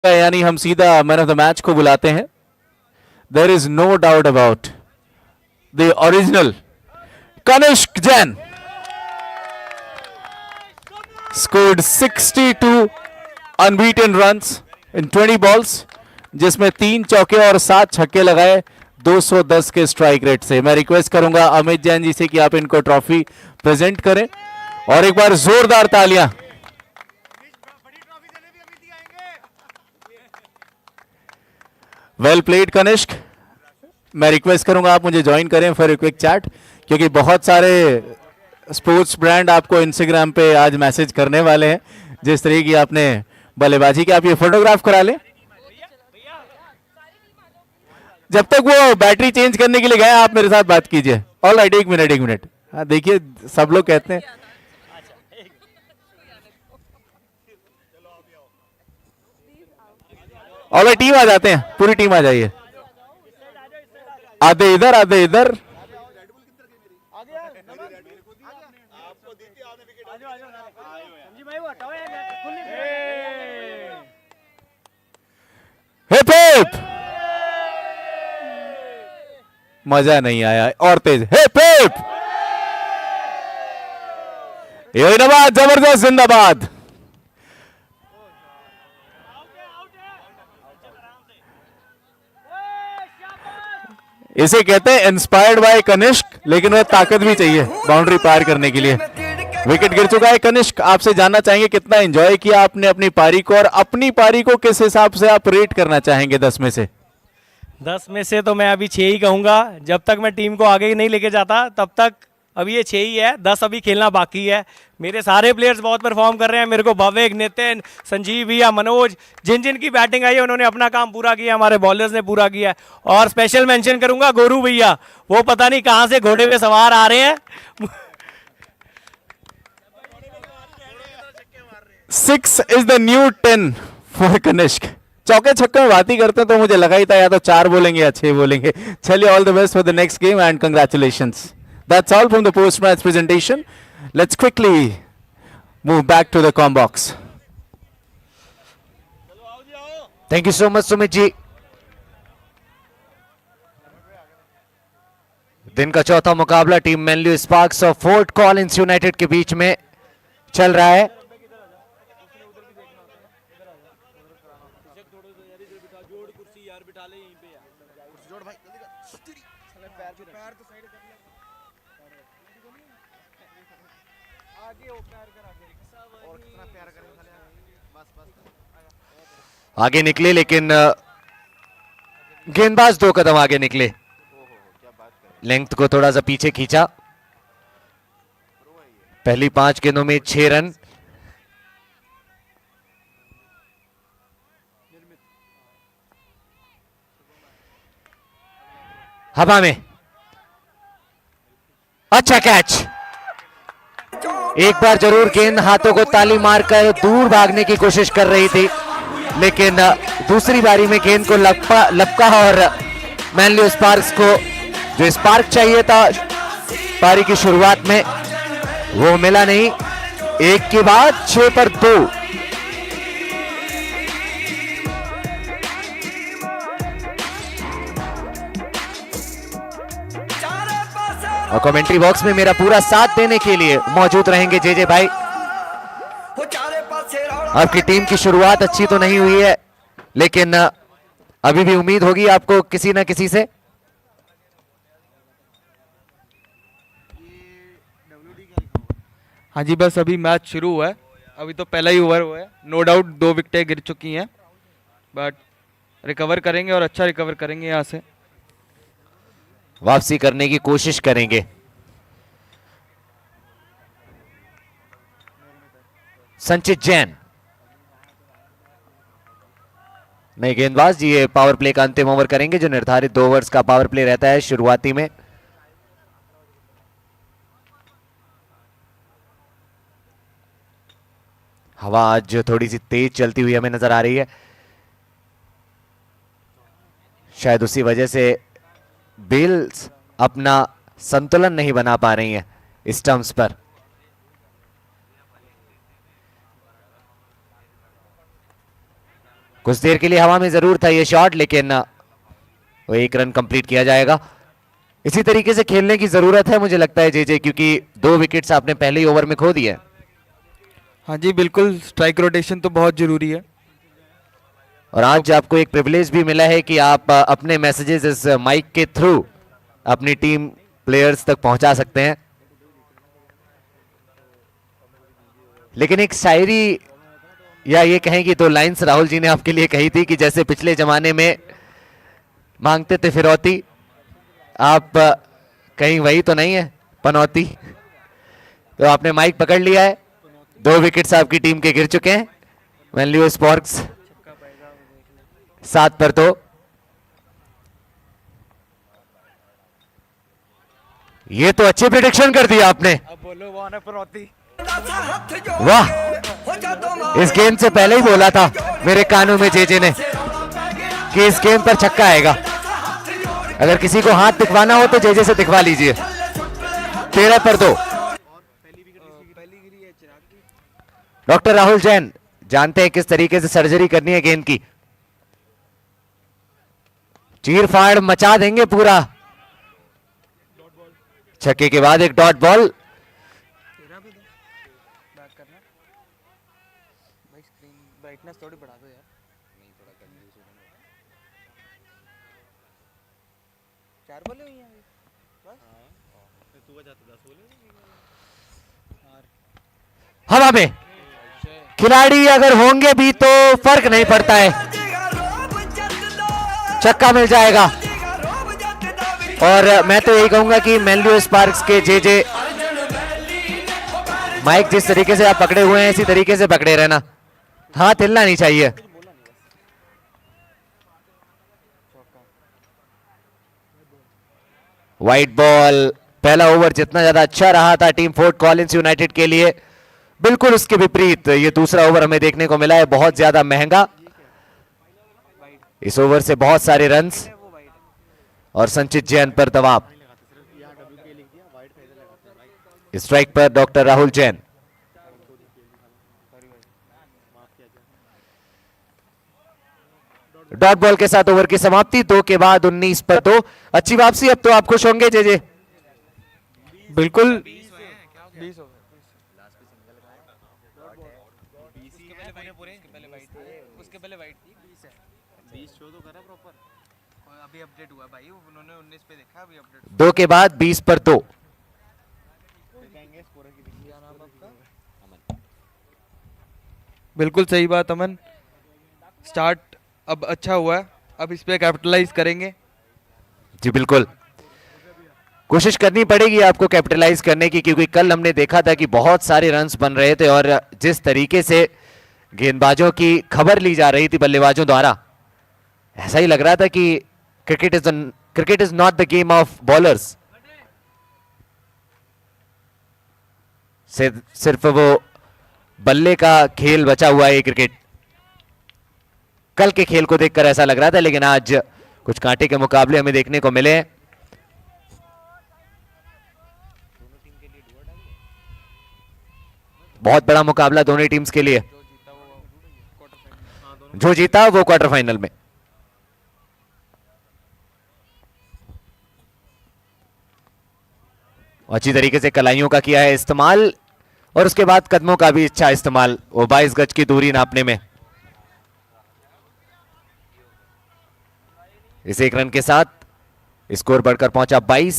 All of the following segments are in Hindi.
यानी हम सीधा मैन ऑफ द मैच को बुलाते हैं. There is no doubt about the original Kanishk Jain. Scored 62 unbeaten runs in 20 balls, जिसमें 3 चौके और 7 छक्के लगाए 210 के स्ट्राइक रेट से. मैं रिक्वेस्ट करूंगा अमित जैन जी से कि आप इनको ट्रॉफी प्रेजेंट करें और एक बार जोरदार तालियां. Well played Kanishk. मैं रिक्वेस्ट करूंगा आप मुझे ज्वाइन करें फॉर ए क्विक चैट, क्योंकि बहुत सारे स्पोर्ट्स ब्रांड आपको इंस्टाग्राम पे आज मैसेज करने वाले हैं जिस तरह की आपने बल्लेबाजी की. आप ये फोटोग्राफ करा लें जब तक वो बैटरी चेंज करने के लिए गए. आप मेरे साथ बात कीजिए. ऑल राइट, एक मिनट. हाँ देखिए, सब लोग कहते हैं ऑल राइट, टीम आ जाते हैं, पूरी टीम आ जाइए. आधे इधर. Hip hip. मजा नहीं आया. और तेज. Hip hip. जिंदाबाद, जबरदस्त जिंदाबाद. इसे कहते हैं इंस्पायर्ड बाय कनिष्क, लेकिन वह ताकत भी चाहिए बाउंड्री पार करने के लिए. विकेट गिर चुका है. कनिष्क, आपसे जानना चाहेंगे कितना एंजॉय किया आपने अपनी पारी को, और अपनी पारी को किस हिसाब से आप रेट करना चाहेंगे 10 में से? 10 में से तो मैं अभी 6 ही कहूँगा. जब तक मैं टीम को आगे नहीं लेके जाता तब तक अभी ये 6 ही है. 10 अभी खेलना बाकी है. मेरे सारे प्लेयर्स बहुत परफॉर्म कर रहे हैं. मेरे को भवेक, नितिन, संजीव भैया, मनोज, जिन जिन की बैटिंग आई है उन्होंने अपना काम पूरा किया. हमारे बॉलर्स ने पूरा किया है. और स्पेशल मेंशन करूंगा गोरू भैया, वो पता नहीं कहाँ से घोड़े पे सवार आ रहे हैं. 6 is the new 10 for Kanishk. चौके छक्के में बात ही करते हैं तो मुझे लगा ही था या तो 4 बोलेंगे या 6 बोलेंगे. चलिए, all the best for the next game and congratulations. That's all from the post-match presentation. Let's quickly move back to the com box. Thank you so much, Sumit ji. दिन का चौथा मुकाबला टीम मैनली स्पार्क्स और फोर्ट कॉलिंस यूनाइटेड के बीच में चल रहा है. आगे निकले, लेकिन गेंदबाज 2 कदम आगे निकले. लेंथ को थोड़ा सा पीछे खींचा. पहली 5 गेंदों में 6 रन. हवा में अच्छा कैच. एक बार जरूर गेंद हाथों को ताली मारकर दूर भागने की कोशिश कर रही थी, लेकिन दूसरी बारी में गेंद को लपका और मैनली स्पार्क्स को जो स्पार्क चाहिए था पारी की शुरुआत में वो मिला नहीं. 1 के बाद 6 पर 2. और कमेंट्री बॉक्स में मेरा पूरा साथ देने के लिए मौजूद रहेंगे जे भाई. आपकी टीम की शुरुआत अच्छी तो नहीं हुई है, लेकिन अभी भी उम्मीद होगी आपको किसी ना किसी से. हाँ जी, बस अभी मैच शुरू हुआ है. अभी तो पहला ही ओवर हुआ है. नो डाउट 2 विकेटें गिर चुकी हैं, बट रिकवर करेंगे और अच्छा रिकवर करेंगे. यहाँ से वापसी करने की कोशिश करेंगे. संचित जैन नए गेंदबाज जी, ये पावर प्ले का अंतिम ओवर करेंगे जो निर्धारित 2 ओवर्स का पावर प्ले रहता है शुरुआती में. हवा आज थोड़ी सी तेज चलती हुई हमें नजर आ रही है. शायद उसी वजह से बेल्स अपना संतुलन नहीं बना पा रही हैं स्टंप्स पर. कुछ देर के लिए हवा में जरूर था ये शॉट, लेकिन वो 1 रन कंप्लीट किया जाएगा। इसी तरीके से खेलने की जरूरत है मुझे लगता है जेजे, क्योंकि 2 विकेट्स आपने पहले ही ओवर में खो दिए। हाँ जी बिल्कुल, स्ट्राइक रोटेशन तो बहुत जरूरी है। और आज आपको एक प्रिविलेज भी मिला है कि आप अपने मैसेजेस इस माइक के थ्रू अपनी टीम प्लेयर्स तक पहुंचा सकते हैं। लेकिन एक शायरी या ये कहें कि 2 लाइंस राहुल जी ने आपके लिए कही थी कि जैसे पिछले जमाने में मांगते थे फिरौती, आप कहीं वही तो नहीं है पनौती। तो आपने माइक पकड़ लिया है, 2 विकेट्स आपकी टीम के गिर चुके हैं। वेनलियो स्पार्क्स 7 पर 2। ये तो अच्छी प्रिडिक्शन कर दी आपने। अब बोलो वो आने पनौती। वाह, इस गेंद से पहले ही बोला था मेरे कानों में जेजे ने कि इस गेंद पर छक्का आएगा। अगर किसी को हाथ दिखवाना हो तो जेजे से दिखवा लीजिए। 13 पर 2। डॉक्टर राहुल जैन जानते हैं किस तरीके से सर्जरी करनी है गेंद की। चीर फाड़ मचा देंगे पूरा। छक्के के बाद एक डॉट बॉल। थोड़ी बढ़ा दो यार। चार बॉलें हुई हैं बस। हवा में खिलाड़ी अगर होंगे भी तो फर्क नहीं पड़ता है, छक्का मिल जाएगा। और मैं तो यही कहूंगा कि वेनलियो स्पार्क्स के जेजे, माइक जिस तरीके से आप पकड़े हुए हैं इसी तरीके से पकड़े रहना, हाथ हिलना नहीं चाहिए। White ball. पहला ओवर जितना ज्यादा अच्छा रहा था टीम फोर्ट कॉलिंस यूनाइटेड के लिए, बिल्कुल उसके विपरीत ये दूसरा ओवर हमें देखने को मिला है बहुत ज्यादा महंगा। इस ओवर से बहुत सारे रन्स और संचित जैन पर दबाव। स्ट्राइक पर doctor Rahul Jain. Dot ball के साथ ओवर की समाप्ति। 2 के बाद 19 पर 2। अच्छी वापसी। अब तो आप खुश होंगे जेजे। बिल्कुल। अभी अपडेट हुआ भाई, उन्होंने 19 पे देखा, अभी अपडेट। 2 के बाद 20 पर 2। बिल्कुल सही बात अमन। स्टार्ट अब अच्छा हुआ है, अब इस पे कैपिटलाइज करेंगे। जी बिल्कुल, कोशिश करनी पड़ेगी आपको कैपिटलाइज करने की, क्योंकि कल हमने देखा था कि बहुत सारे रन्स बन रहे थे और जिस तरीके से गेंदबाजों की खबर ली जा रही थी बल्लेबाजों द्वारा, ऐसा ही लग रहा था कि cricket is not the game of bowlers. सिर्फ वो बल्ले का खेल बचा हुआ है क्रिकेट। कल के खेल को देखकर ऐसा लग रहा था, लेकिन आज कुछ कांटे के मुकाबले हमें देखने को मिले। बहुत बड़ा मुकाबला दोनों टीम्स के लिए। जो जीता वो क्वार्टर फाइनल में। अच्छी तरीके से कलाइयों का किया है इस्तेमाल और उसके बाद कदमों का भी अच्छा इस्तेमाल, वो 22 गज की दूरी नापने में। इस 1 रन के साथ स्कोर बढ़कर पहुंचा 22।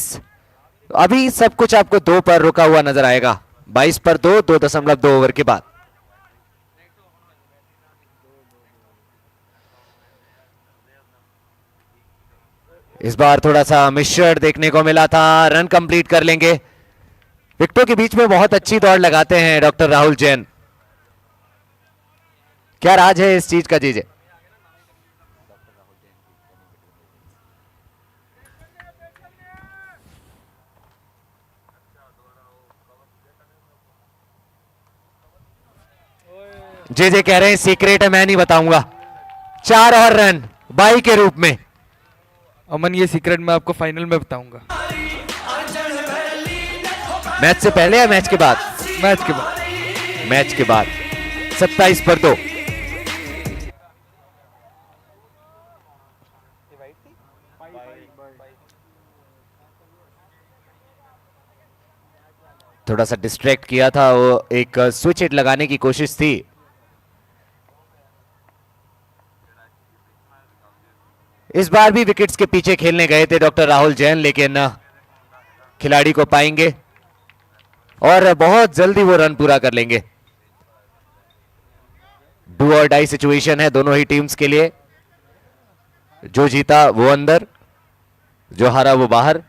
अभी सब कुछ आपको 2 पर रुका हुआ नजर आएगा। 22 पर 2, 2.2 ओवर के बाद। इस बार थोड़ा सा मिश्रण देखने को मिला था। रन कंप्लीट कर लेंगे। विकेटों के बीच में बहुत अच्छी दौड़ लगाते हैं डॉक्टर राहुल जैन। क्या राज है इस चीज का जीजे? जे कह रहे हैं सीक्रेट है, मैं नहीं बताऊंगा। 4 और रन 22 के रूप में। अमन ये सीक्रेट मैं आपको फाइनल में बताऊंगा। मैच से पहले या मैच के बाद? मैच के बाद। मैच के बाद। 27 पर 2। थोड़ा सा डिस्ट्रैक्ट किया था, वो एक स्विच हिट लगाने की कोशिश थी। इस बार भी विकेट्स के पीछे खेलने गए थे डॉक्टर राहुल जैन, लेकिन खिलाड़ी को पाएंगे और बहुत जल्दी वो रन पूरा कर लेंगे। डू और डाई सिचुएशन है दोनों ही टीम्स के लिए। जो जीता वो अंदर, जो हारा वो बाहर।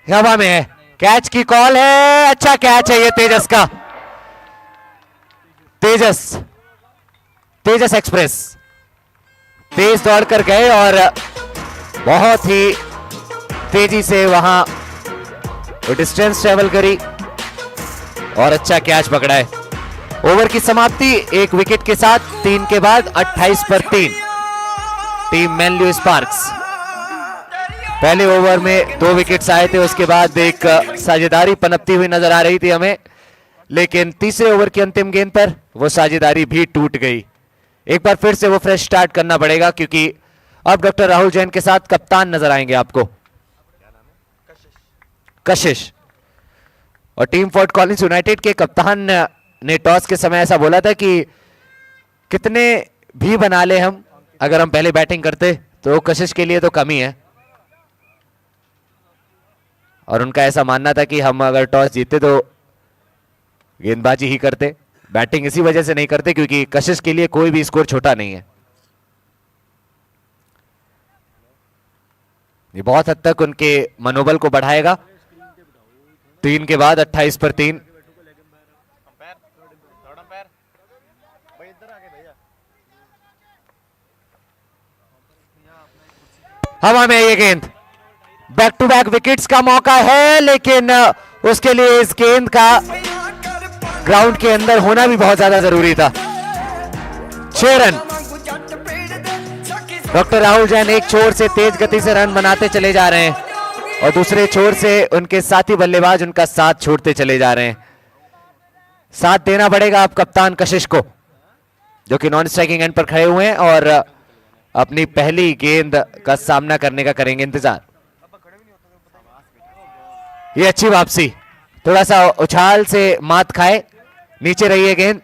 हवा में है, कैच की कॉल है, अच्छा कैच है ये तेजस का। तेजस एक्सप्रेस तेज दौड़कर गए और बहुत ही तेजी से वहां डिस्टेंस ट्रेवल करी और अच्छा कैच पकड़ा है। ओवर की समाप्ति एक विकेट के साथ 3 के बाद 28 पर 3 टीम मैनली स्पार्क्स। पहले ओवर में 2 विकेट्स आए थे, उसके बाद एक साझेदारी पनपती हुई नजर आ रही थी हमें, लेकिन तीसरे ओवर की अंतिम गेंद पर वो साझेदारी भी टूट गई। एक बार फिर से वो फ्रेश स्टार्ट करना पड़ेगा, क्योंकि अब डॉक्टर राहुल जैन के साथ कप्तान नजर आएंगे आपको, कशिश। और टीम फोर्ट कॉलिंस यूनाइटेड के कप्तान ने टॉस के समय ऐसा बोला था कि कितने भी बना ले हम, अगर हम पहले बैटिंग करते तो कशिश के लिए तो कमी है। और उनका ऐसा मानना था कि हम अगर टॉस जीतते तो गेंदबाजी ही करते, बैटिंग इसी वजह से नहीं करते क्योंकि कशिश के लिए कोई भी स्कोर छोटा नहीं है। ये बहुत हद तक उनके मनोबल को बढ़ाएगा। 3 के बाद 28 पर 3। हवा में ये गेंद, बैक टू बैक विकेट्स का मौका है, लेकिन उसके लिए इस गेंद का ग्राउंड के अंदर होना भी बहुत ज्यादा जरूरी था। 6 रन। डॉक्टर राहुल जैन एक छोर से तेज गति से रन बनाते चले जा रहे हैं और दूसरे छोर से उनके साथी बल्लेबाज उनका साथ छोड़ते चले जा रहे हैं। साथ देना पड़ेगा अब कप्तान कशिश को, जो कि नॉन स्ट्राइकिंग एंड पर खड़े हुए हैं और अपनी पहली गेंद का सामना करने का करेंगे इंतजार। ये अच्छी वापसी, थोड़ा सा उछाल से मात खाए, नीचे रही है गेंद।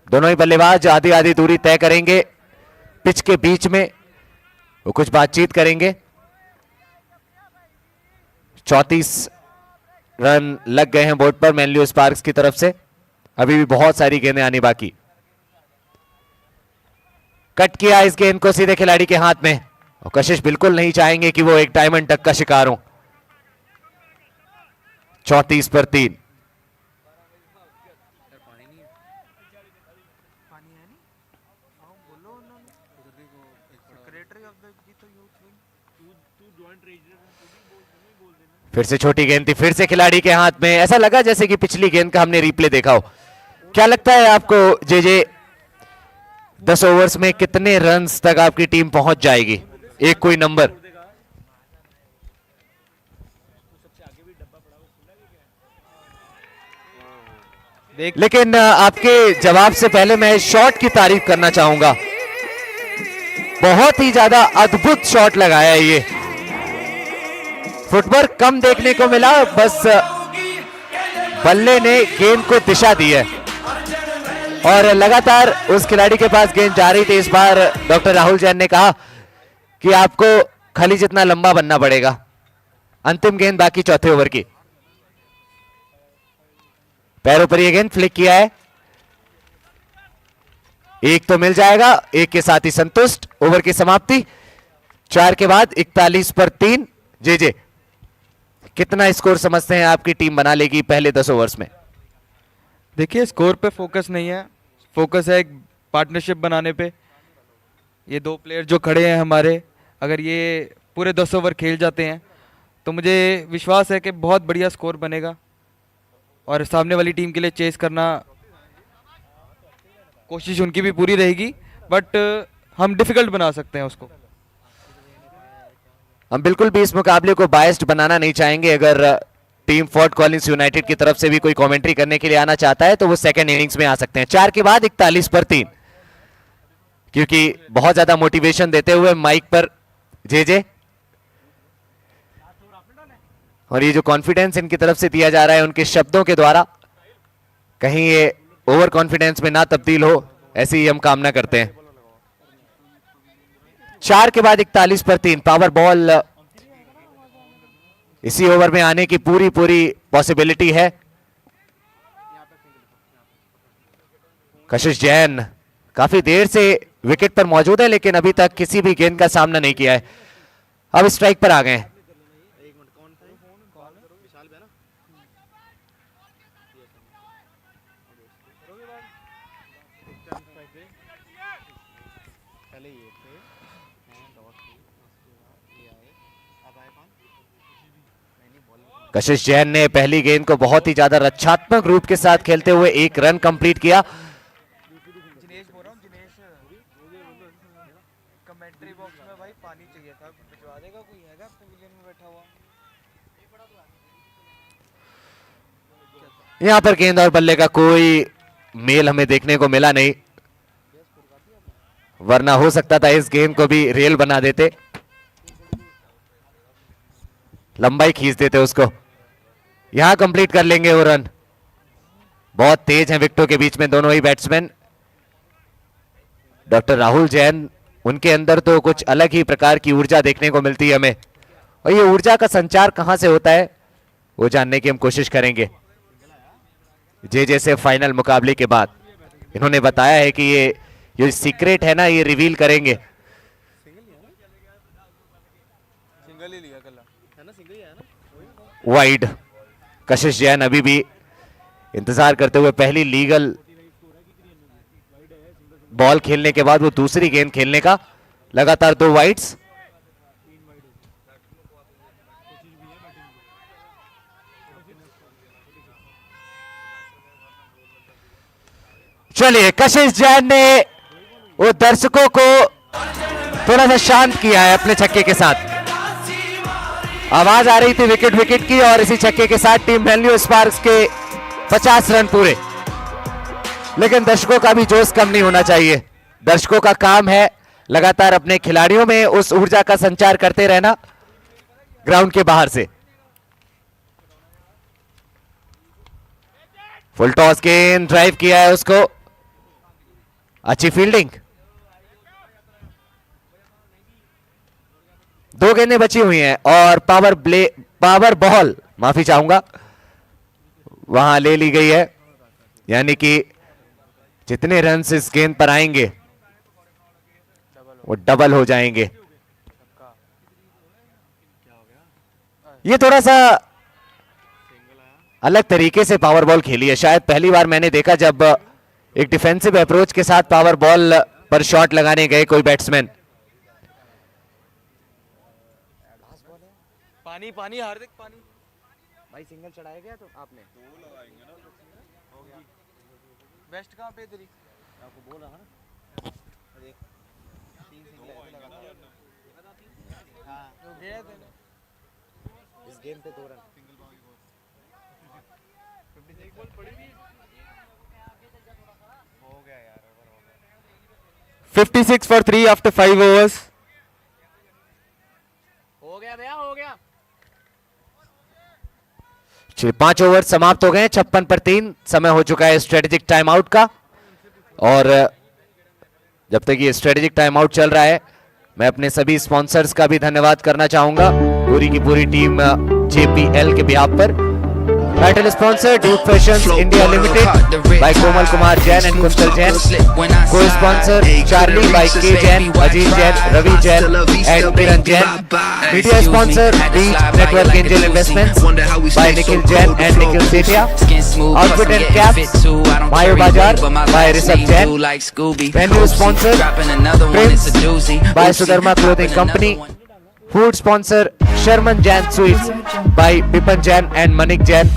दोनों ही बल्लेबाज आधी आधी दूरी तय करेंगे, पिच के बीच में वो कुछ बातचीत करेंगे। 34 रन लग गए हैं बोर्ड पर मैनली स्पार्क्स की तरफ से, अभी भी बहुत सारी गेंदें आनी बाकी। कट किया इस गेंद को सीधे खिलाड़ी के हाथ में और कशिश बिल्कुल नहीं चाहेंगे कि वो एक डायमंड टक का शिकार हो। 34 पर 3। फिर से छोटी गेंद थी, फिर से खिलाड़ी के हाथ में। ऐसा लगा जैसे कि पिछली गेंद का हमने रिप्ले देखा हो। क्या लगता है आपको जे 10 ओवर्स में कितने रन्स तक आपकी टीम पहुंच जाएगी? एक कोई नंबर? लेकिन आपके जवाब से पहले मैं शॉट की तारीफ करना चाहूंगा। बहुत ही ज्यादा अद्भुत शॉट लगाया है ये। फुटवर्क कम देखने को मिला, बस बल्ले ने गेंद को दिशा दी है और लगातार उस खिलाड़ी के पास गेंद जा रही थी। इस बार डॉक्टर राहुल जैन ने कहा कि आपको खली जितना लंबा बनना पड़ेगा। अंतिम गेंद बाकी चौथे ओवर की। पैरों पर यह गेंद फ्लिक किया है, एक तो मिल जाएगा, एक के साथ ही संतुष्ट। ओवर की समाप्ति 4 के बाद 41 पर 3। जे कितना स्कोर समझते हैं आपकी टीम बना लेगी पहले 10 ओवर्स में? देखिए, स्कोर पे फोकस नहीं है, फोकस है एक पार्टनरशिप बनाने पे। ये 2 प्लेयर जो खड़े हैं हमारे, अगर ये पूरे 10 ओवर खेल जाते हैं तो मुझे विश्वास है कि बहुत बढ़िया स्कोर बनेगा और सामने वाली टीम के लिए चेस करना, कोशिश उनकी भी पूरी रहेगी, बट हम डिफिकल्ट बना सकते हैं उसको। हम बिल्कुल भी इस मुकाबले को बायस्ड बनाना नहीं चाहेंगे। अगर टीम फोर्ट कॉलिंस यूनाइटेड की तरफ से भी कोई कमेंट्री करने के लिए आना चाहता है तो वो सेकंड इनिंग्स में आ सकते हैं। 4 के बाद 41 पर 3, क्योंकि बहुत ज्यादा मोटिवेशन देते हुए माइक पर जे और ये जो कॉन्फिडेंस इनकी तरफ से दिया जा रहा है उनके शब्दों के द्वारा, कहीं ये ओवर कॉन्फिडेंस में ना तब्दील हो, ऐसी ही हम कामना करते हैं। 4 के बाद 41 पर 3 पावर बॉल इसी ओवर में आने की पूरी पॉसिबिलिटी है। कशिश जैन काफी देर से विकेट पर मौजूद है लेकिन अभी तक किसी भी गेंद का सामना नहीं किया है। अब स्ट्राइक पर आ गए हैं। कशिश जैन ने पहली गेंद को बहुत ही ज्यादा रक्षात्मक रूप के साथ खेलते हुए 1 रन कंप्लीट किया। जिनेश बोल रहा हूँ, जिनेश कमेंट्री बॉक्स में भाई पानी चाहिए था, भिजवा देगा कोई? हैगा पवेलियन में बैठा हुआ? यहां पर गेंद और बल्ले का कोई मेल हमें देखने को मिला नहीं, वरना हो सकता था इस गेंद को भी रेल बना देते, लंबाई खींच देते उसको। यहां कंप्लीट कर लेंगे वो रन। बहुत तेज हैं विकेटों के बीच में दोनों ही बैट्समैन। डॉक्टर राहुल जैन, उनके अंदर तो कुछ अलग ही प्रकार की ऊर्जा देखने को मिलती है हमें, और ये ऊर्जा का संचार कहां से होता है वो जानने की हम कोशिश करेंगे। जे से फाइनल मुकाबले के बाद इन्होंने बताया है कि ये सीक्रेट है ना, ये रिवील करेंगे। सिंगल ही लिया कल है ना, सिंगल ही है ना। वाइड कशिश जैन अभी भी इंतजार करते हुए पहली लीगल बॉल खेलने के बाद वो दूसरी गेंद खेलने का, लगातार 2 वाइड्स। चलिए, कशिश जैन ने वो दर्शकों को थोड़ा सा शांत किया है अपने छक्के के साथ। आवाज आ रही थी विकेट की, और इसी छक्के के साथ टीम वेन्यू स्पार्क्स के 50 रन पूरे। लेकिन दर्शकों का भी जोश कम नहीं होना चाहिए। दर्शकों का काम है लगातार अपने खिलाड़ियों में उस ऊर्जा का संचार करते रहना ग्राउंड के बाहर से। फुल टॉस गेंद, ड्राइव किया है उसको, अच्छी फील्डिंग। 2 गेंदें बची हुई हैं और पावर बॉल, माफी चाहूंगा, वहां ले ली गई है। यानी कि जितने रन इस गेंद पर आएंगे वो डबल हो जाएंगे। ये थोड़ा सा अलग तरीके से पावर बॉल खेली है। शायद पहली बार मैंने देखा जब एक डिफेंसिव अप्रोच के साथ पावर बॉल पर शॉट लगाने गए कोई बैट्समैन। पानी पानी हार्दिक पानी भाई, सिंगल चढ़ाया गया तो आपने 2 लगाएंगे ना, हो गया। बेस्ट कहां पे तेरी? आपको बोल रहा ना, देख 3 सिंगल ऐसे लगाता है। हां तो गया थे इस गेम पे 2 रन सिंगल बागी बॉल 56 बॉल पड़ी भी हो गया यार, ओवर हो गया। 56 for 3 after 5 overs। हो गया भैया, हो गया। 5 ओवर समाप्त हो गए, 56 पर 3 समय हो चुका है स्ट्रेटेजिक टाइम आउट का। और जब तक ये स्ट्रेटेजिक टाइम आउट चल रहा है, मैं अपने सभी स्पॉन्सर्स का भी धन्यवाद करना चाहूंगा, पूरी की पूरी टीम JPL के बिहाफ पर। Title sponsor Duke Fashions India Limited by Komal Kumar Jain and Kuntal Jain. Co sponsor Charlie by K Jain, Ajit Jain, Ravi Jain and Kiran Jain. Media sponsor Beach Network Angel Investments by Nikhil Jain and Nikhil Sethia. Outfit and caps Mayo Bazaar by Rishabh Jain. Venue sponsor Prince by Sudharma clothing company. Food sponsor Sharman Jain sweets by Vipan Jain and Manik Jain.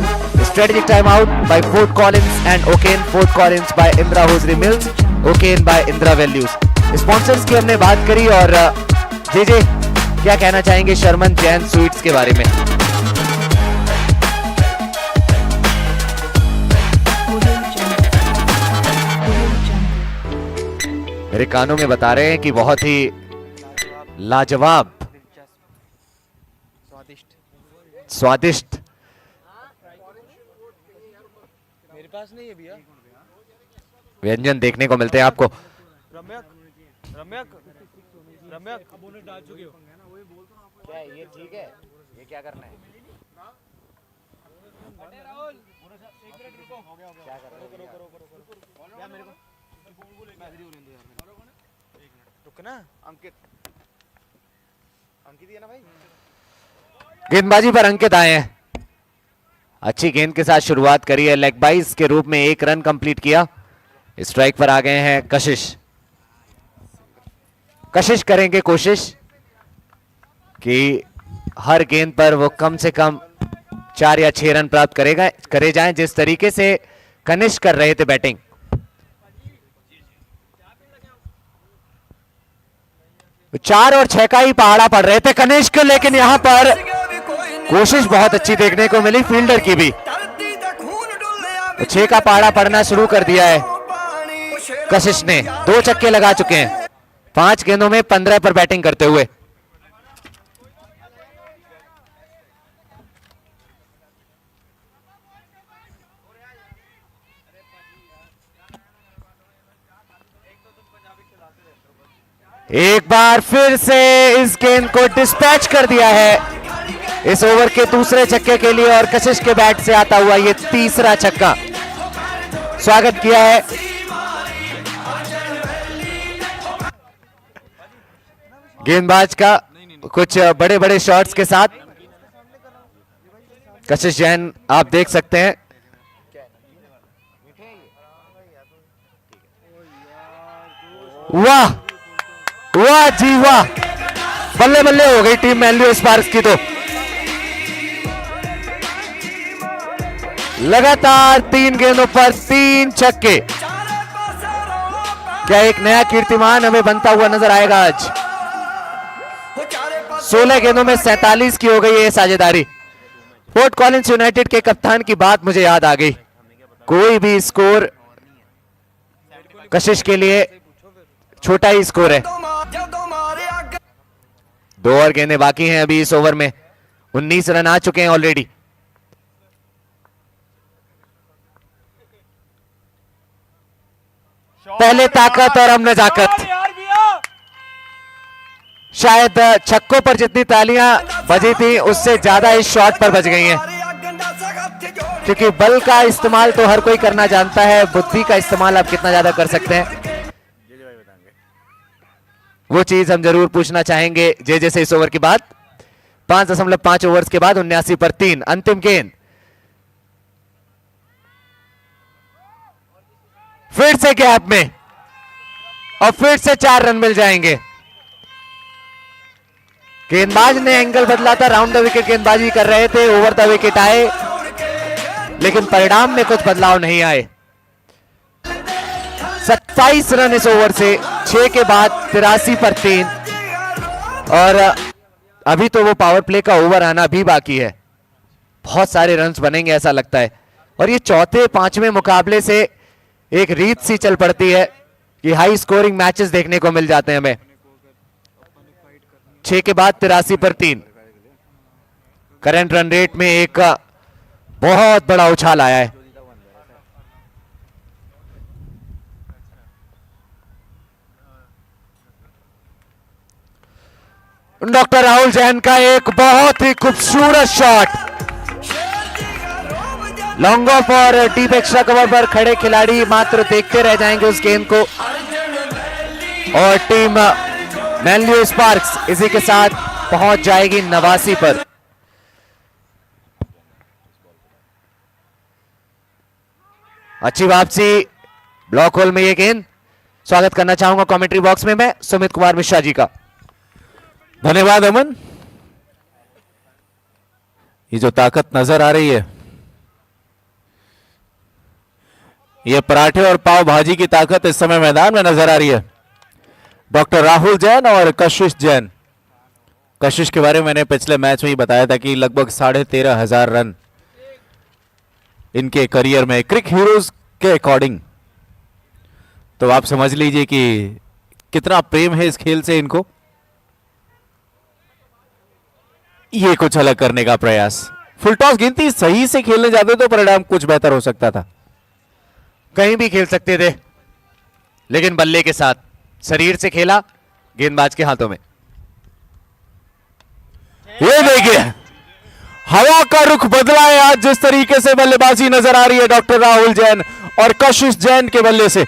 Strategic time out by Fort Collins and Oken, Fort Collins by Indira hosiery mills, Oken by Indira values. Sponsors की हमने बात करी, और जे क्या कहना चाहेंगे शर्मन जैन स्वीट्स के बारे में? मेरे कानों में बता रहे हैं कि बहुत ही लाजवाब स्वादिष्ट मेरे पास नहीं है भैया। व्यंजन देखने को मिलते हैं आपको। रम्यक रम्यक रम्यक क्या ये ठीक है? ये क्या करना है? रुकना अंकित अंकित ही है ना भाई। गेंदबाजी पर अंकित आए हैं। अच्छी गेंद के साथ शुरुआत करी है, लेग बाइस के रूप में 1 रन कंप्लीट किया। स्ट्राइक पर आ गए हैं कशिश। कशिश करेंगे कोशिश कि हर गेंद पर वो कम से कम 4 या 6 रन प्राप्त करे जाएं, जिस तरीके से कनिष्क कर रहे थे बैटिंग। चार और 6 का ही पहाड़ा पड़ रहे थे कनिष्क, लेकिन यहां पर कोशिश बहुत अच्छी देखने को मिली फील्डर की भी। 6 का पहाड़ा पड़ना शुरू कर दिया है कशिश ने। 2 छक्के लगा चुके हैं 5 गेंदों में 15 पर बैटिंग करते हुए। एक बार फिर से इस गेंद को डिस्पैच कर दिया है इस ओवर के दूसरे छक्के के लिए, और कशिश के बैट से आता हुआ ये तीसरा छक्का स्वागत किया है। गेंदबाज का कुछ बड़े बड़े शॉट्स के साथ कशिश जैन आप देख सकते हैं। वाह वाह जी वाह, बल्ले बल्ले हो गई टीम मैनली स्पार्क्स की। तो लगातार 3 गेंदों पर 3 छक्के। क्या एक नया कीर्तिमान हमें बनता हुआ नजर आएगा आज? 16 गेंदों में 47 की हो गई है साझेदारी। फोर्ट कॉलिंस यूनाइटेड के कप्तान की बात मुझे याद आ गई। कोई भी स्कोर कशिश के लिए छोटा ही स्कोर है। 2 और गेंदें बाकी हैं अभी इस ओवर में। 19 रन आ चुके हैं ऑलरेडी। पहले ताकत और अब नजाकत। शायद छक्कों पर जितनी तालियां बजी थी उससे ज्यादा इस शॉट पर बज गई हैं, क्योंकि बल का इस्तेमाल तो हर कोई करना जानता है, बुद्धि का इस्तेमाल आप कितना ज्यादा कर सकते हैं वो चीज हम जरूर पूछना चाहेंगे जे से इस ओवर के बाद। 5.5 ओवर्स के बाद 79 पर 3 अंतिम गेंद। फिर से गैप में और फिर से 4 रन मिल जाएंगे। गेंदबाज ने एंगल बदला था, राउंड द विकेट गेंदबाजी कर रहे थे, ओवर द विकेट आए, लेकिन परिणाम में कुछ बदलाव नहीं आए। 27 रन इस ओवर से, 6 के बाद 83 पर 3, और अभी तो वो पावर प्ले का ओवर आना भी बाकी है। बहुत सारे रन्स बनेंगे ऐसा लगता है, और ये चौथे 5वें मुकाबले से एक रीत सी चल पड़ती है कि हाई स्कोरिंग मैचेस देखने को मिल जाते हैं हमें। 6 के बाद 83 पर 3 करंट रन रेट में एक बहुत बड़ा उछाल आया है। डॉक्टर राहुल जैन का एक बहुत ही खूबसूरत शॉट। लॉन्ग ऑफ और डीप एक्स्ट्रा कवर पर खड़े खिलाड़ी मात्र देखते रह जाएंगे उस गेंद को, और टीम मैनली स्पार्क्स इसी के साथ पहुंच जाएगी 89 पर। अच्छी वापसी ब्लॉक होल में ये गेंद। स्वागत करना चाहूंगा कमेंट्री बॉक्स में मैं सुमित कुमार मिश्रा जी का। धन्यवाद अमन। ये जो ताकत नजर आ रही है, ये पराठे और पाव भाजी की ताकत इस समय मैदान में नजर आ रही है। डॉक्टर राहुल जैन और कशिश जैन। कशिश के बारे में मैंने पिछले मैच में ही बताया था कि लगभग 13,500 रन इनके करियर में क्रिक हीरोज के अकॉर्डिंग। तो आप समझ लीजिए कि कितना प्रेम है इस खेल से इनको। ये कुछ अलग करने का प्रयास, फुल टॉस गिनती सही से खेलने जाते तो परिणाम कुछ बेहतर हो सकता था। कहीं भी खेल सकते थे, लेकिन बल्ले के साथ शरीर से खेला, गेंदबाज के हाथों में। ये देखिए हवा का रुख बदला है आज, जिस तरीके से बल्लेबाजी नजर आ रही है डॉक्टर राहुल जैन और कशिश जैन के बल्ले से।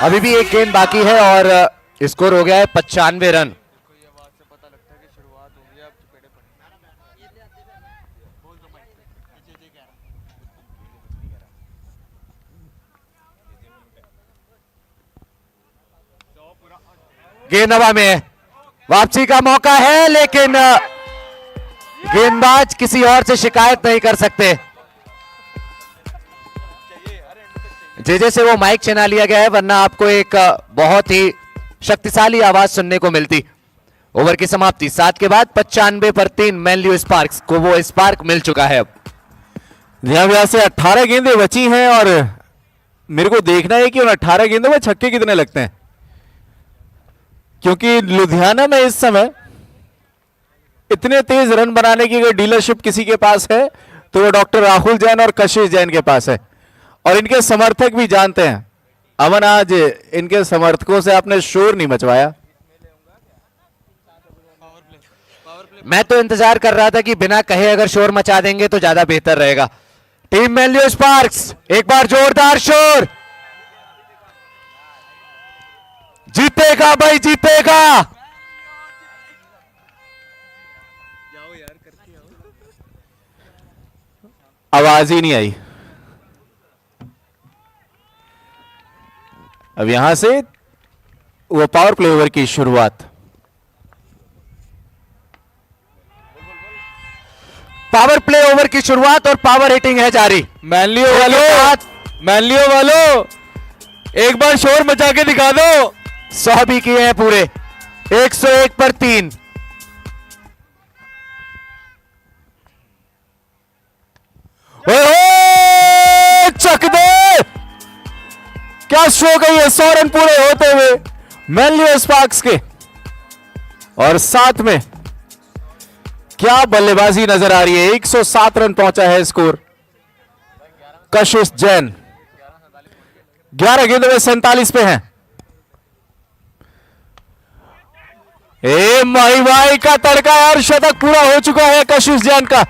अभी भी एक गेंद बाकी है और स्कोर हो गया है 95 रन। गेंद हवा में है, वापसी का मौका है, लेकिन गेंदबाज किसी और से शिकायत नहीं कर सकते। जेजे से वो माइक छीना लिया गया है, वरना आपको एक बहुत ही शक्तिशाली आवाज सुनने को मिलती। ओवर की समाप्ति 7 के बाद 95 पर 3 मैनलियो स्पार्क्स को वो स्पार्क मिल चुका है। अब यहां से 18 गेंदें बची हैं और मेरे को देखना है कि उन 18 गेंदों में छक्के कितने लगते हैं, क्योंकि लुधियाना में इस समय इतने तेज रन बनाने की अगर डीलरशिप किसी के पास है तो वो डॉक्टर राहुल जैन और कशिश जैन के पास है, और इनके समर्थक भी जानते हैं। अमन, आज इनके समर्थकों से आपने शोर नहीं मचवाया। मैं तो इंतजार कर रहा था कि बिना कहे अगर शोर मचा देंगे तो ज्यादा बेहतर रहेगा। टीम मैनलियो स्पार्क्स, एक बार जोरदार शोर। जीतेगा भाई, जीतेगा। आवाज ही नहीं आई। अब यहां से वो पावर प्ले ओवर की शुरुआत। पावर प्ले ओवर की शुरुआत और पावर हिटिंग है जारी। मैनलियो वालों एक बार शोर मचा के दिखा दो। 100 भी किए हैं पूरे, 101 पर 3। चक दे, क्या शो गई है 100 रन पूरे होते हुए मैनलियो स्पार्क्स के, और साथ में क्या बल्लेबाजी नजर आ रही है। 107 रन पहुंचा है स्कोर। कशिश जैन 11 गेंदों में 47 पे हैं। माही भाई का तड़का यार, शतक पूरा हो चुका है कशिश जैन का।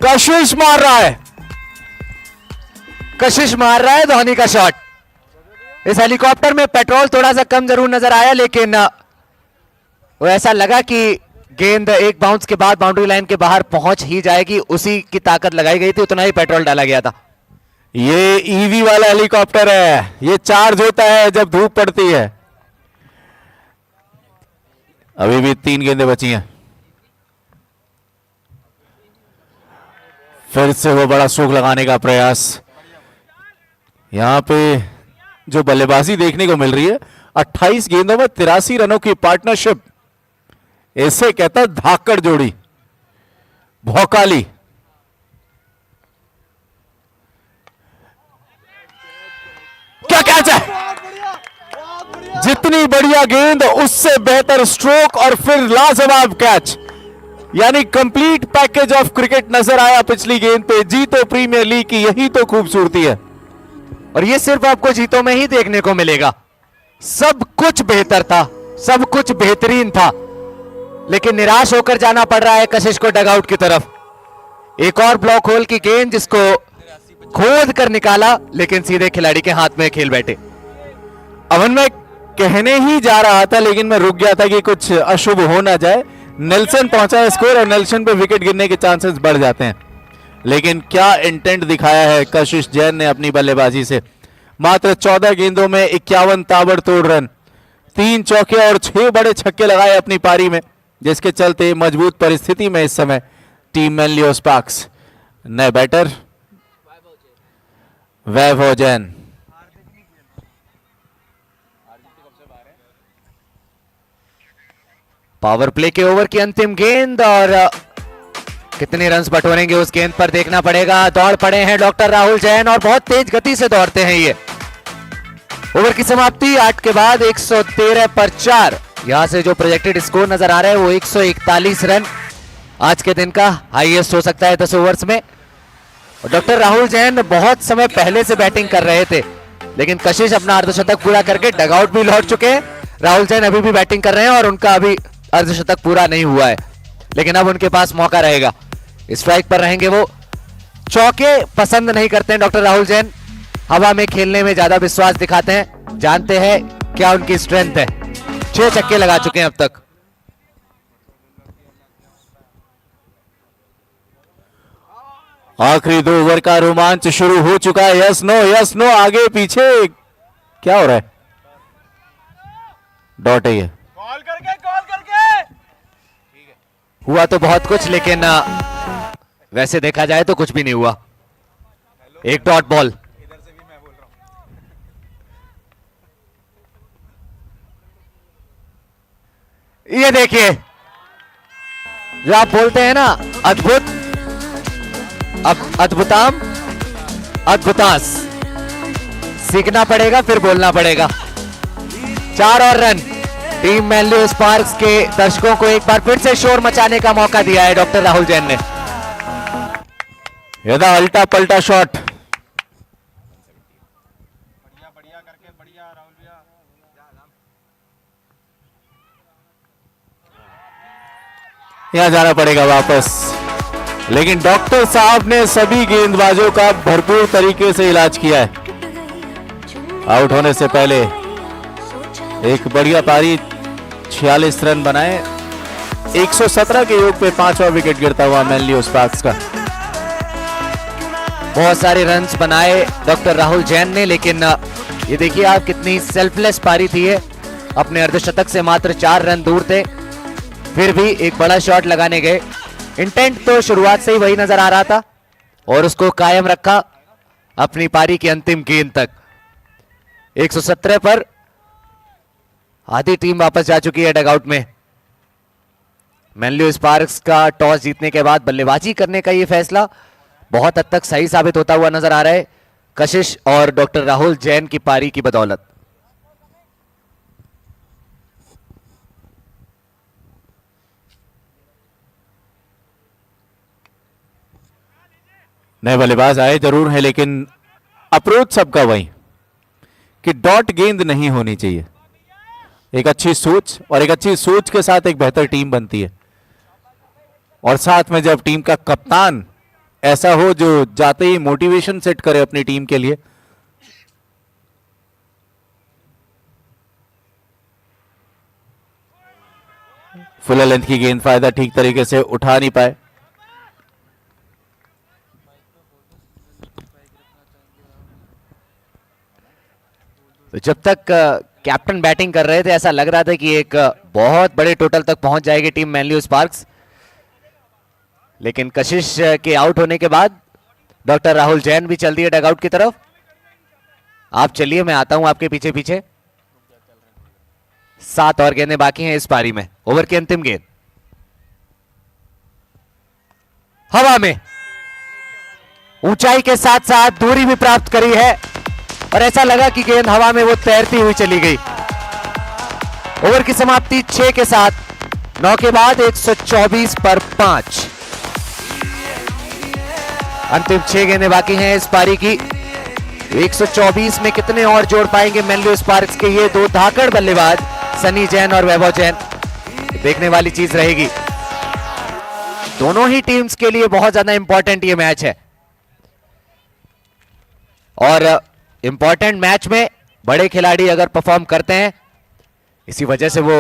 कशिश मार रहा है, कशिश मार रहा है धोनी का शॉट। इस हेलीकॉप्टर में पेट्रोल थोड़ा सा कम जरूर नजर आया, लेकिन वो ऐसा लगा कि गेंद एक बाउंस के बाद बाउंड्री लाइन के बाहर पहुंच ही जाएगी, उसी की ताकत लगाई गई थी, उतना ही पेट्रोल डाला गया था। ये ईवी वाला हेलीकॉप्टर है, ये चार्ज होता है जब धूप पड़ती है। अभी भी 3 गेंदें बची हैं। फिर से वो बड़ा स्ट्रोक लगाने का प्रयास। यहां पे जो बल्लेबाजी देखने को मिल रही है, 28 गेंदों में 83 रनों की पार्टनरशिप, ऐसे कहता है धाकड़ जोड़ी, भौकाली। क्या कैच है, जितनी बढ़िया गेंद उससे बेहतर स्ट्रोक और फिर लाजवाब कैच, यानी कंप्लीट पैकेज ऑफ क्रिकेट नजर आया पिछली गेंद पे। जीतो प्रीमियर लीग की यही तो खूबसूरती है, और ये सिर्फ आपको जीतों में ही देखने को मिलेगा। सब कुछ बेहतर था, सब कुछ बेहतरीन था, लेकिन निराश होकर जाना पड़ रहा है कशिश को डगआउट की तरफ। एक और ब्लॉक होल की गेंद जिसको खोद कर निकाला, लेकिन सीधे खिलाड़ी के हाथ में खेल बैठे। अमन, मैं कहने ही जा रहा था लेकिन मैं रुक गया था कि कुछ अशुभ हो ना जाए। नेल्सन पहुंचा है स्कोर और नेल्सन पे विकेट गिरने के चांसेस बढ़ जाते हैं, लेकिन क्या इंटेंट दिखाया है कशिश जैन ने अपनी बल्लेबाजी से। मात्र 14 गेंदों में 51 ताबड़तोड़ रन, 3 चौके और 6 बड़े छक्के लगाए अपनी पारी में, जिसके चलते मजबूत परिस्थिति में इस समय टीम मैनलियो स्पार्क्स। नए बैटर वैभव जैन। पावर प्ले के ओवर की अंतिम गेंद, और कितने रन्स बटोरेंगे उस गेंद पर देखना पड़ेगा। दौड़ पड़े हैं डॉक्टर राहुल जैन और बहुत तेज गति से दौड़ते हैं ये। ओवर की समाप्ति 8 के बाद 113 पर 4 यहां से जो प्रोजेक्टेड स्कोर नजर आ रहा है वो 141 रन आज के दिन का हाईएस्ट हो सकता है 10 ओवर्स में। और डॉक्टर राहुल जैन बहुत समय पहले से बैटिंग कर रहे थे, लेकिन कशिश अपना अर्धशतक पूरा करके डगआउट भी लौट चुके हैं। राहुल जैन अभी भी बैटिंग कर रहे हैं और उनका अभी अर्धशतक पूरा नहीं हुआ है, लेकिन अब उनके पास मौका रहेगा। स्ट्राइक पर रहेंगे वो। चौके पसंद नहीं करते हैं डॉक्टर राहुल जैन, हवा में खेलने में ज्यादा विश्वास दिखाते हैं, जानते हैं क्या उनकी स्ट्रेंथ है। 6 छक्के लगा चुके हैं अब तक। आखिरी 2 ओवर का रोमांच शुरू हो चुका है। यस नो आगे पीछे क्या हो रहा है? डॉट है ये। कॉल करके हुआ तो बहुत कुछ, लेकिन वैसे देखा जाए तो कुछ भी नहीं हुआ। एक डॉट बॉल। ये देखिए, जो आप बोलते हैं ना अद्भुत, अब अद्भुताम अद्भुतास, सीखना पड़ेगा फिर बोलना पड़ेगा। 4 और रन। टीम मैनली स्पार्क्स के दर्शकों को एक बार फिर से शोर मचाने का मौका दिया है डॉक्टर राहुल जैन ने। यदा अल्टा पल्टा शॉट। यहां जाना पड़ेगा वापस, लेकिन डॉक्टर साहब ने सभी गेंदबाजों का भरपूर तरीके से इलाज किया है। आउट होने से पहले एक बढ़िया पारी, 46 रन बनाए। 117 के योग पे 5वां विकेट गिरता हुआ मैनली स्पार्क्स का। बहुत सारे रन्स बनाए डॉक्टर राहुल जैन ने, लेकिन ये देखिए आप कितनी सेल्फलेस पारी थी ये। अपने अर्धशतक से मात्र 4 रन दूर थे, फिर भी एक बड़ा शॉट लगाने गए। इंटेंट तो शुरुआत से ही वही नजर आ रहा था और उसको कायम रखा अपनी पारी की अंतिम गेंद तक। 117 पर आधी टीम वापस जा चुकी है डगआउट में। मैनली स्पार्क्स का टॉस जीतने के बाद बल्लेबाजी करने का यह फैसला बहुत हद तक सही साबित होता हुआ नजर आ रहा है कशिश और डॉक्टर राहुल जैन की पारी की बदौलत। नए बल्लेबाज आए जरूर है, लेकिन अप्रोच सबका वही कि डॉट गेंद नहीं होनी चाहिए। एक अच्छी सोच, और एक अच्छी सोच के साथ एक बेहतर टीम बनती है। और साथ में जब टीम का कप्तान ऐसा हो जो जाते ही मोटिवेशन सेट करे अपनी टीम के लिए। फुल लेंथ की गेंद, फायदा ठीक तरीके से उठा नहीं पाए। तो जब तक कैप्टन बैटिंग कर रहे थे ऐसा लग रहा था कि एक बहुत बड़े टोटल तक पहुंच जाएगी टीम मैनली स्पार्क्स, लेकिन कशिश के आउट होने के बाद डॉक्टर राहुल जैन भी चल दिए डगआउट की तरफ। आप चलिए, मैं आता हूं आपके पीछे पीछे। 7 और गेंदें बाकी हैं इस पारी में। ओवर की अंतिम गेंद हवा में, ऊंचाई के साथ साथ दूरी भी प्राप्त करी है और ऐसा लगा कि गेंद हवा में वो तैरती हुई चली गई। ओवर की समाप्ति 6 के साथ। 9 के बाद 124 पर 5। अंतिम 6 गेंदें बाकी हैं इस पारी की। 124 में कितने और जोड़ पाएंगे मैनली स्पार्क्स के ये 2 धाकड़ बल्लेबाज सनी जैन और वैभव जैन, देखने वाली चीज रहेगी। दोनों ही टीम्स के लिए बहुत ज्यादा इंपॉर्टेंट ये मैच है और इंपॉर्टेंट मैच में बड़े खिलाड़ी अगर परफॉर्म करते हैं, इसी वजह से वो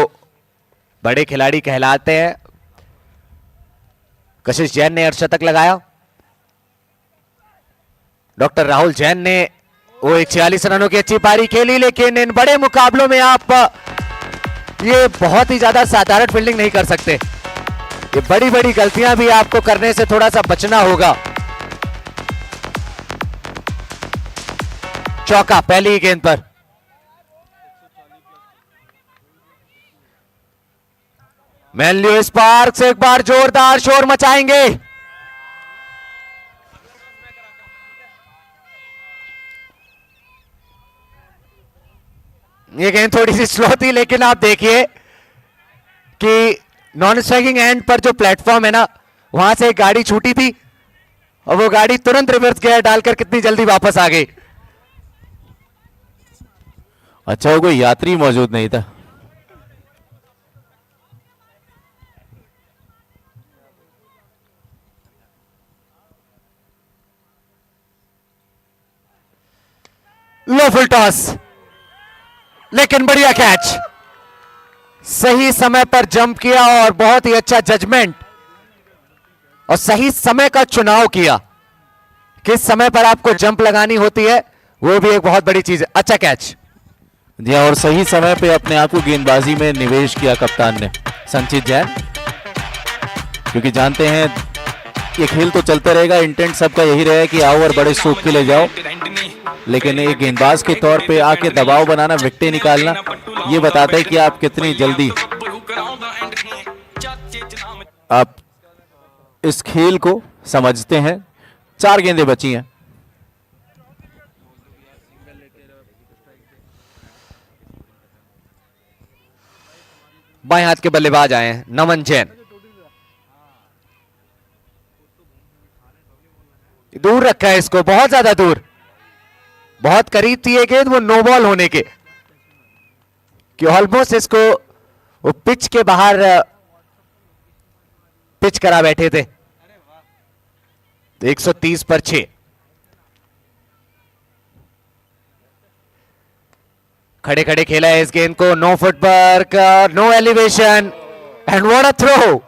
बड़े खिलाड़ी कहलाते हैं। कशिश जैन ने अर्धशतक लगाया। डॉक्टर राहुल जैन ने वो 146 रनों की अच्छी पारी खेली, लेकिन इन बड़े मुकाबलों में आप ये बहुत ही ज्यादा साधारण फील्डिंग नहीं कर सकते। ये बड़ी बड़ी गलतियां भी आपको करने से थोड़ा सा बचना होगा। चौका पहली ही गेंद पर। मैनली स्पार्क्स एक बार जोरदार शोर मचाएंगे। ये गेंद थोड़ी सी स्लो थी, लेकिन आप देखिए कि नॉन स्ट्राइकिंग एंड पर जो प्लेटफॉर्म है ना, वहां से एक गाड़ी छूटी थी और वो गाड़ी तुरंत रिवर्स गियर डालकर कितनी जल्दी वापस आ गई। अच्छा वो कोई यात्री मौजूद नहीं था। लो फुल टॉस, लेकिन बढ़िया कैच, सही समय पर जंप किया और बहुत ही अच्छा जजमेंट और सही समय का चुनाव किया। किस समय पर आपको जंप लगानी होती है वो भी एक बहुत बड़ी चीज है। अच्छा कैच। जी हाँ, और सही समय पे अपने आप को गेंदबाजी में निवेश किया कप्तान ने संचित जैन, क्योंकि जानते हैं ये खेल तो चलता रहेगा, इंटेंट सबका यही रहे कि आओ और बड़े स्ट्रोक के ले जाओ, लेकिन एक गेंदबाज के तौर पे आके दबाव बनाना, विकेटें निकालना, ये बताता है कि आप कितनी जल्दी आप इस खेल को समझते हैं। 4 गेंदें बची हैं। बाएं हाथ के बल्लेबाज आए हैं नमन जैन, दूर रखा है इसको, बहुत ज्यादा दूर, बहुत करीब थी ये गेंद वो नो बॉल होने के, कि ऑलमोस्ट इसको वो पिच के बाहर पिच करा बैठे थे। 130 पर 6। खड़े खड़े खेला है इस गेंद को, no footwork, no elevation and what a throw.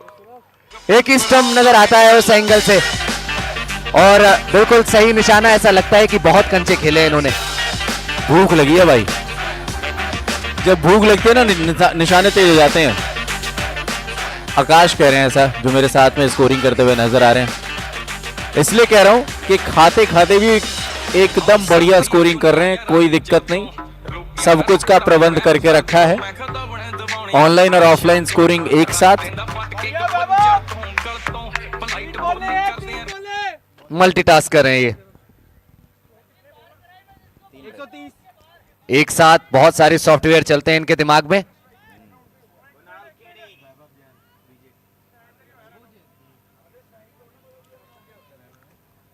एक ही स्टंप नजर आता है उस एंगल से और बिल्कुल सही निशाना, ऐसा लगता है कि बहुत कंचे खेले इन्होंने। भूख लगी है भाई, जब भूख लगती है ना निशाने तेज हो जाते हैं। आकाश कह रहे हैं ऐसा, जो मेरे साथ में स्कोरिंग करते हुए नजर आ रहे हैं, इसलिए कह रहा हूं कि खाते खाते भी एकदम बढ़िया स्कोरिंग कर रहे हैं, कोई दिक्कत नहीं, सब कुछ का प्रबंध करके रखा है। ऑनलाइन और ऑफलाइन स्कोरिंग एक साथ। मल्टीटास्क कर रहे हैं ये, एक साथ बहुत सारे सॉफ्टवेयर चलते हैं इनके दिमाग में।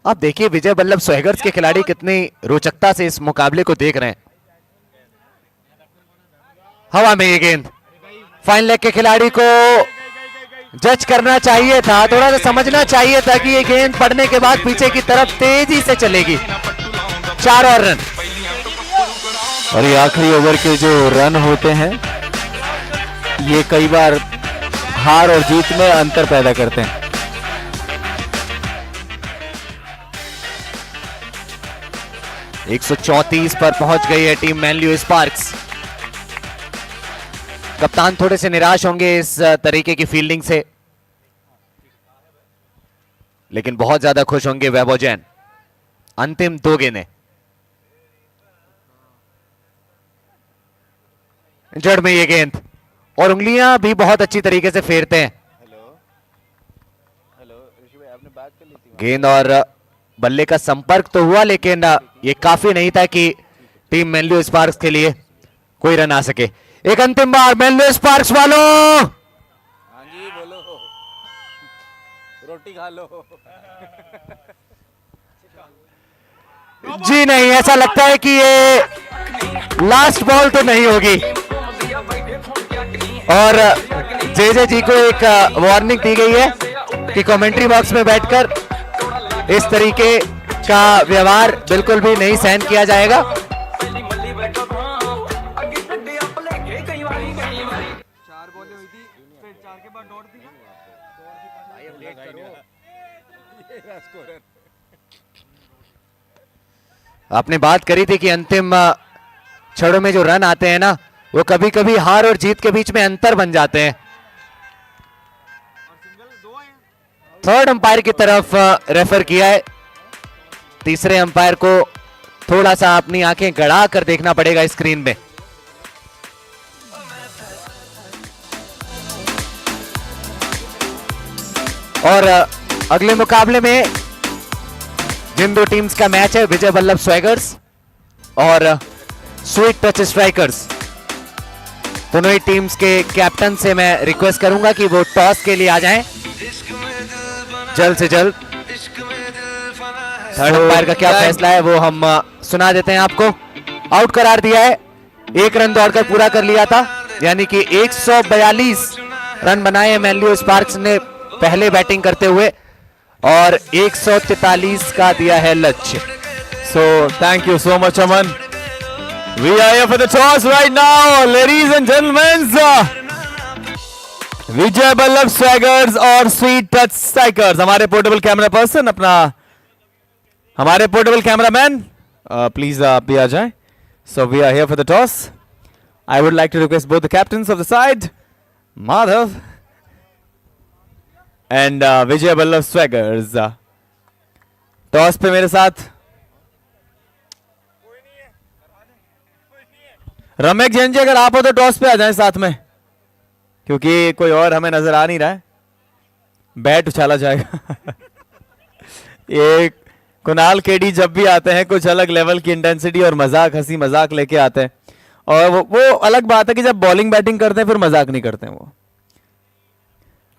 आप देखिए विजय वल्लभ स्वैगर्स के खिलाड़ी कितनी रोचकता से इस मुकाबले को देख रहे हैं। हवा में ये गेंद, फाइन लेग के खिलाड़ी को जज करना चाहिए था, थोड़ा सा समझना चाहिए था कि ये गेंद पड़ने के बाद पीछे की तरफ तेजी से चलेगी। 4 और रन। और ये आखिरी ओवर के जो रन होते हैं ये कई बार हार और जीत में अंतर पैदा करते हैं। एक 134 पर पहुंच गई है टीम मैनली स्पार्क्स। कप्तान थोड़े से निराश होंगे इस तरीके की फील्डिंग से, लेकिन बहुत ज्यादा खुश होंगे वैभव जैन। अंतिम 2 गेंदें, जड़ में ये गेंद और उंगलियां भी बहुत अच्छी तरीके से फेरते हैं। गेंद और बल्ले का संपर्क तो हुआ, लेकिन ये काफी नहीं था कि टीम मैनली स्पार्क्स के लिए कोई रन आ सके। एक अंतिम बार मैनली स्पार्क्स वालों, हाँ जी बोलो, रोटी खा लो। जी नहीं, ऐसा लगता है कि ये लास्ट बॉल तो नहीं होगी और जे जी को एक वार्निंग दी गई है कि कमेंट्री बॉक्स में बैठकर इस तरीके का व्यवहार बिल्कुल भी नहीं सहन किया जाएगा। आपने बात करी थी कि अंतिम क्षणों में जो रन आते हैं ना, वो कभी कभी हार और जीत के बीच में अंतर बन जाते हैं। थर्ड अंपायर की तरफ रेफर किया है, तीसरे अंपायर को थोड़ा सा अपनी आंखें गड़ा कर देखना पड़ेगा स्क्रीन में। और अगले मुकाबले में जिन 2 टीम्स का मैच है, विजय वल्लभ स्वैगर्स और स्वीट टच स्ट्राइकर्स, दोनों ही टीम्स के कैप्टन से मैं रिक्वेस्ट करूंगा कि वो टॉस के लिए आ जाएं जल्द से जल्द। थर्ड अंपायर का क्या फैसला है वो हम सुना देते हैं आपको। आउट करार दिया है, 1 रन दौड़कर पूरा कर लिया था, यानी कि 142 रन बनाए मैनली स्पार्क्स ने पहले बैटिंग करते हुए और 143 का दिया है लक्ष्य। So thank you so much, Aman. We are here for the toss right now, ladies and gentlemen. विजय बल्लभ स्वैगर्स और स्वीट टच स्ट्राइकर्स। हमारे पोर्टेबल कैमरा पर्सन, हमारे पोर्टेबल कैमरामैन, प्लीज आप भी आ जाएं। So we are here for the toss. I would like to request both the captains of the side, Madhav and Vijay Ballabh swaggers, toss पे मेरे साथ रमेश जैन जी, अगर आप हो तो टॉस पे आ जाएं साथ में, क्योंकि कोई और हमें नजर आ नहीं रहा है। बैट उछाला जाएगा। ये कुणाल केडी जब भी आते हैं कुछ अलग लेवल की इंटेंसिटी और मजाक, हंसी मजाक लेके आते हैं, और वो अलग बात है कि जब बॉलिंग बैटिंग करते हैं फिर मजाक नहीं करते हैं वो।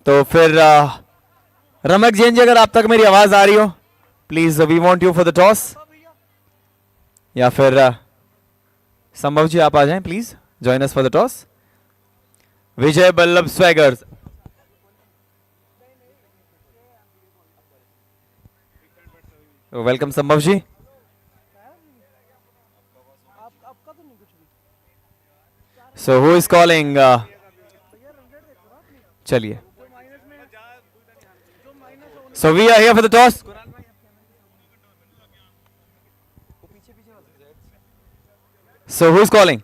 तो फिर रमेश जैन जी, अगर आप तक मेरी आवाज आ रही हो, please we want you for the toss, या फिर संभव जी आप आ जाएं, please join us for the toss. Vijay Ballabh swaggers, welcome Sambhav ji. So who is calling? चलिए, so we are here for the toss. So who is calling?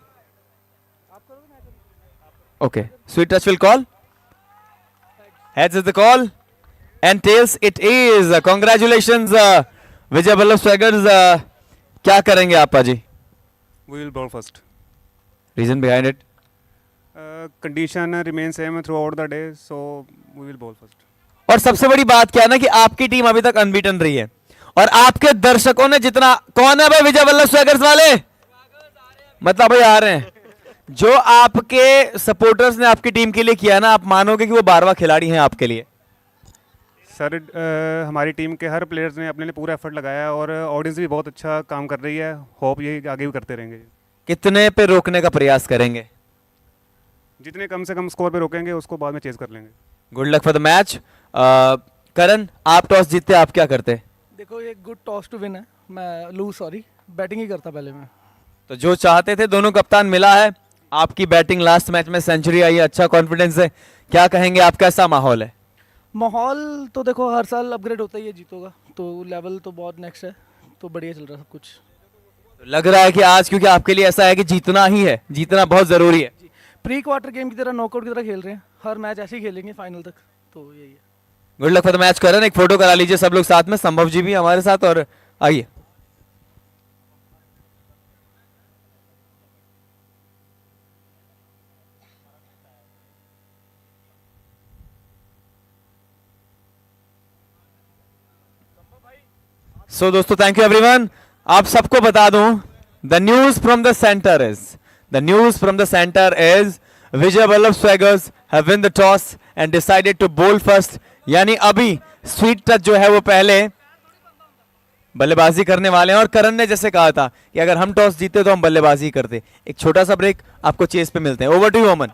Okay, Sweet Touch will call. Heads is the call, and tails it is. Congratulations, Vijay Ballabh Swagers. क्या करेंगे आप पाजी? We will bowl first. Reason behind it? Condition remains same throughout the day, so we will bowl first. और सबसे बड़ी बात क्या है ना कि आपकी टीम अभी तक अनबीटन रही है, और आपके दर्शकों ने जितना, कौन है भाई विजय बल्लभ स्वैगर्स वाले? मतलब भाई आ रहे हैं, जो आपके सपोर्टर्स ने आपकी टीम के लिए किया ना, आप मानोगे कि वो 12वां खिलाड़ी हैं आपके लिए। सर हमारी टीम के हर प्लेयर्स ने अपने लिए पूरा एफर्ट लगाया, और ऑडियंस भी बहुत अच्छा काम कर रही है। होप ये आगे भी करते रहेंगे। कितने पे रोकने का प्रयास करेंगे? जितने कम से कम स्कोर पे रोकेंगे उसको बाद में चेज कर लेंगे। Good luck for the match. Karan, आप टॉस जीतते आप क्या करते? देखो ये गुड टॉस टू विन है, मैं लूज सॉरी बैटिंग ही करता पहले मैं। तो जो चाहते थे दोनों कप्तान मिला है, आपकी बैटिंग लास्ट मैच में सेंचुरी आई है, अच्छा कॉन्फिडेंस है, क्या कहेंगे आप, कैसा माहौल है? माहौल तो देखो हर साल अपग्रेड होता ही है, जीतोगा तो लेवल तो बहुत नेक्स्ट है, तो बढ़िया चल रहा है सब कुछ। लग रहा है कि आज क्योंकि आपके लिए ऐसा है कि जीतना ही है, जीतना बहुत जरूरी है। प्री क्वार्टर गेम की तरह नॉकआउट की तरह खेल रहे हैं, हर मैच ऐसे ही खेलेंगे फाइनल तक, तो यही है। Good luck for the match. Karan, एक फोटो करा लीजिए सब लोग साथ में, संभव जी भी हमारे साथ, और आइए। सो दोस्तों, थैंक यू एवरीवन। आप सबको बता दूं, the news from the centre is Vijay Ballabh swaggers have win the toss and decided to bowl first, यानी अभी स्वीट टच जो है वो पहले बल्लेबाजी करने वाले हैं, और करण ने जैसे कहा था कि अगर हम टॉस जीते तो हम बल्लेबाजी करते। एक छोटा सा ब्रेक, आपको चेस पे मिलते हैं। ओवर टू यू अमन।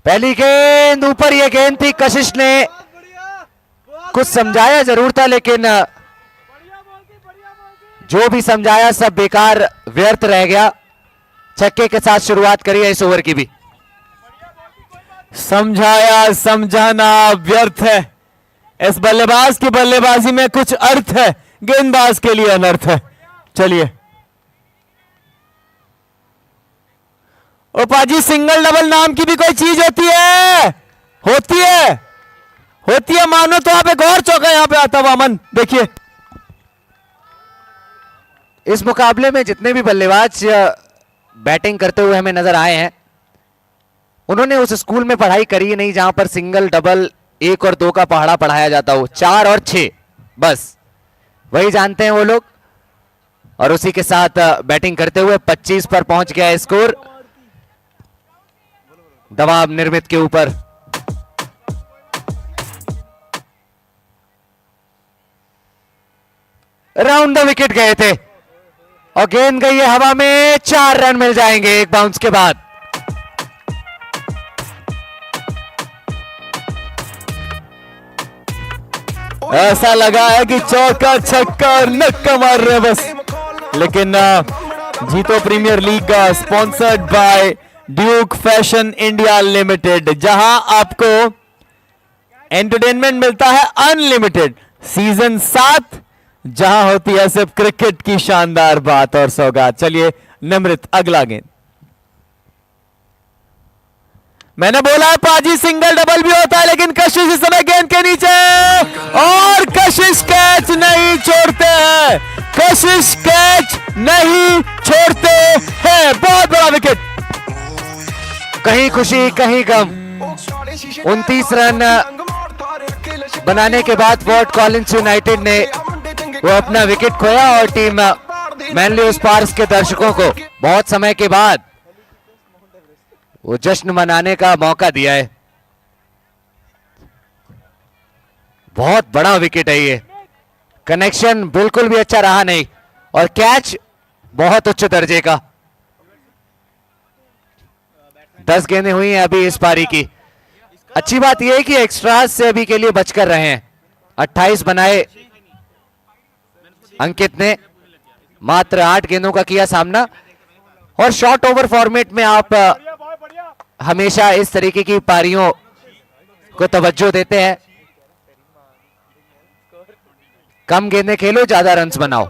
पहली गेंद ऊपर, ये गेंद थी, कशिश ने कुछ समझाया जरूर था, लेकिन जो भी समझाया सब बेकार व्यर्थ रह गया। छक्के के साथ शुरुआत करी है इस ओवर की भी। समझाया समझाना व्यर्थ है। इस बल्लेबाज की बल्लेबाजी में कुछ अर्थ है, गेंदबाज के लिए अनर्थ है। चलिए, ओ पाजी, सिंगल डबल नाम की भी कोई चीज होती है? होती है, होती है मानो तो आप एक और चौका यहां पे आता हुआ। अमन देखिए, इस मुकाबले में जितने भी बल्लेबाज बैटिंग करते हुए हमें नजर आए हैं, उन्होंने उस स्कूल में पढ़ाई करी नहीं जहां पर सिंगल डबल 1 और 2 का पहाड़ा पढ़ाया जाता हो। 4 और 6 बस वही जानते हैं वो लोग, और उसी के साथ बैटिंग करते हुए 25 पर पहुंच गया स्कोर दबाव निर्मित के ऊपर। राउंड द विकेट गए थे और गेंद गई है हवा में। 4 रन मिल जाएंगे एक बाउंस के बाद। ऐसा लगा है कि चौका छक्का और नक्का मार रहे हैं बस, लेकिन Jito premier league sponsored by Duke fashion India limited, जहां आपको एंटरटेनमेंट मिलता है अनलिमिटेड। सीजन 7, जहां होती है सिर्फ क्रिकेट की शानदार बात और सौगात। चलिए निमृत, अगला गेंद। मैंने बोला है पाजी सिंगल डबल भी होता है, लेकिन कशिश इस समय गेंद के नीचे, और कशिश कैच नहीं छोड़ते हैं। कशिश कैच नहीं छोड़ते हैं। बहुत बड़ा विकेट। कहीं खुशी कहीं गम। 29 रन बनाने के बाद फोर्ट कॉलिंस यूनाइटेड ने वो अपना विकेट खोया और टीम मैनली स्पार्क्स के दर्शकों को बहुत समय के बाद वो जश्न मनाने का मौका दिया है। बहुत बड़ा विकेट है ये। कनेक्शन बिल्कुल भी अच्छा रहा नहीं और कैच बहुत उच्च दर्जे का। 10 गेंदें हुई हैं अभी इस पारी की। अच्छी बात यह है कि एक्स्ट्रास से अभी के लिए बचकर रहे हैं। 28 बनाए अंकित ने, मात्र 8 गेंदों का किया सामना। और शॉर्ट ओवर फॉर्मेट में आप हमेशा इस तरीके की पारियों को तवज्जो देते हैं। कम गेंदें खेलो, ज्यादा रन्स बनाओ।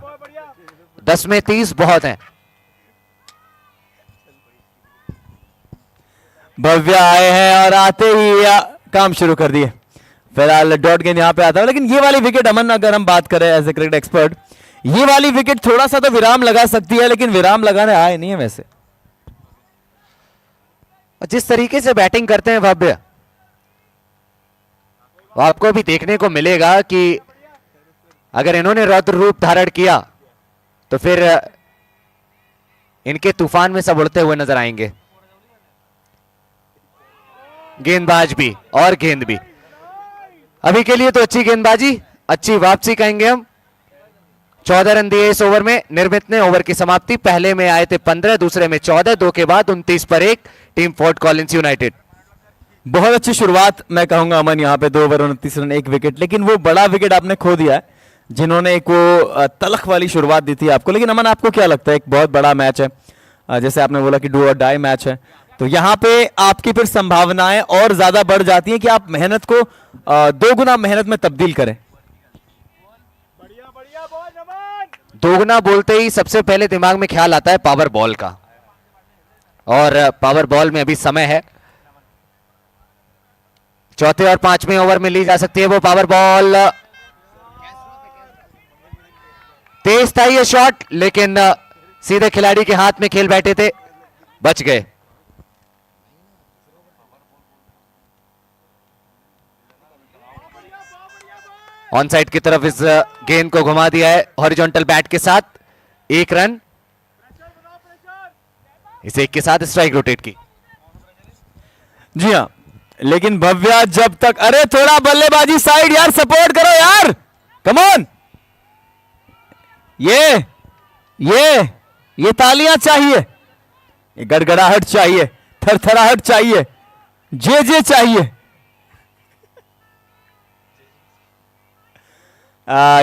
10 में 30 बहुत हैं। भव्य आए हैं और आते ही काम शुरू कर दिए। फिलहाल डॉट गेंद यहां पे आता है, लेकिन ये वाली विकेट, अमन अगर हम बात करें एज ए क्रिकेट एक्सपर्ट, ये वाली विकेट थोड़ा सा तो विराम लगा सकती है, लेकिन विराम लगाने आए नहीं है वैसे। जिस तरीके से बैटिंग करते हैं भव्य, आपको भी देखने को मिलेगा कि अगर इन्होंने रौद्र रूप धारण किया तो फिर इनके तूफान में सब उड़ते हुए नजर आएंगे। गेंदबाज भी और गेंद भी। अभी के लिए तो अच्छी गेंदबाजी, अच्छी वापसी कहेंगे हम। 14 रन दिए इस ओवर में निर्मित ने। ओवर की समाप्ति, पहले में आए थे 15, दूसरे में 14, 2 के बाद 29 पर 1 टीम फोर्ट कॉलिंस यूनाइटेड। बहुत अच्छी शुरुआत मैं कहूंगा अमन, यहाँ पे 2 ओवर 29 रन 1 विकेट, लेकिन वो बड़ा विकेट आपने खो दिया है जिन्होंने एक वो तलख वाली शुरुआत दी थी आपको। लेकिन अमन, आपको क्या लगता है, एक बहुत बड़ा मैच है, जैसे आपने बोला कि डू और डाई मैच है, तो यहाँ पे आपकी फिर संभावनाएं और ज्यादा बढ़ जाती हैं कि आप मेहनत को 2 गुना मेहनत में तब्दील करें। दोगुना बोलते ही सबसे पहले दिमाग में ख्याल आता है पावर बॉल का, और पावर बॉल में अभी समय है। चौथे और 5वें ओवर में ली जा सकती है वो पावर बॉल। तेज था ये शॉट, लेकिन सीधे खिलाड़ी के हाथ में खेल बैठे थे, बच गए। ऑन साइड की तरफ इस गेंद को घुमा दिया है हॉरिजॉन्टल बैट के साथ। 1 रन, इस 1 के साथ स्ट्राइक रोटेट की। जी हाँ, लेकिन भव्या जब तक, अरे थोड़ा बल्लेबाजी साइड यार, सपोर्ट करो यार, कम ऑन। ये तालियां चाहिए, ये गड़गड़ाहट चाहिए, थरथराहट चाहिए। जे चाहिए।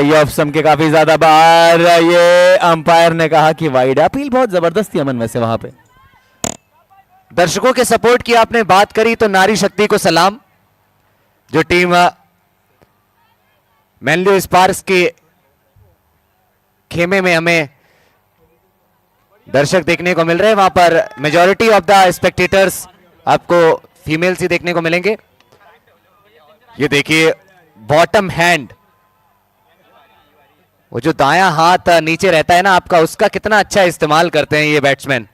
ये ऑप्शन के काफी ज्यादा बाहर, ये अंपायर ने कहा कि वाइड। अपील बहुत जबरदस्त थी अमन वैसे वहां पे। दर्शकों के सपोर्ट की आपने बात करी तो नारी शक्ति को सलाम, जो टीम मैनल्यू स्पार्क्स के खेमे में हमें दर्शक देखने को मिल रहे हैं। वहां पर मेजॉरिटी ऑफ द स्पेक्टेटर्स आपको फीमेल्स ही देखने को मिलेंगे। ये देखिए बॉटम हैंड, वो जो दायां हाथ नीचे रहता है ना आपका, उसका कितना अच्छा इस्तेमाल करते हैं ये बैट्समैन।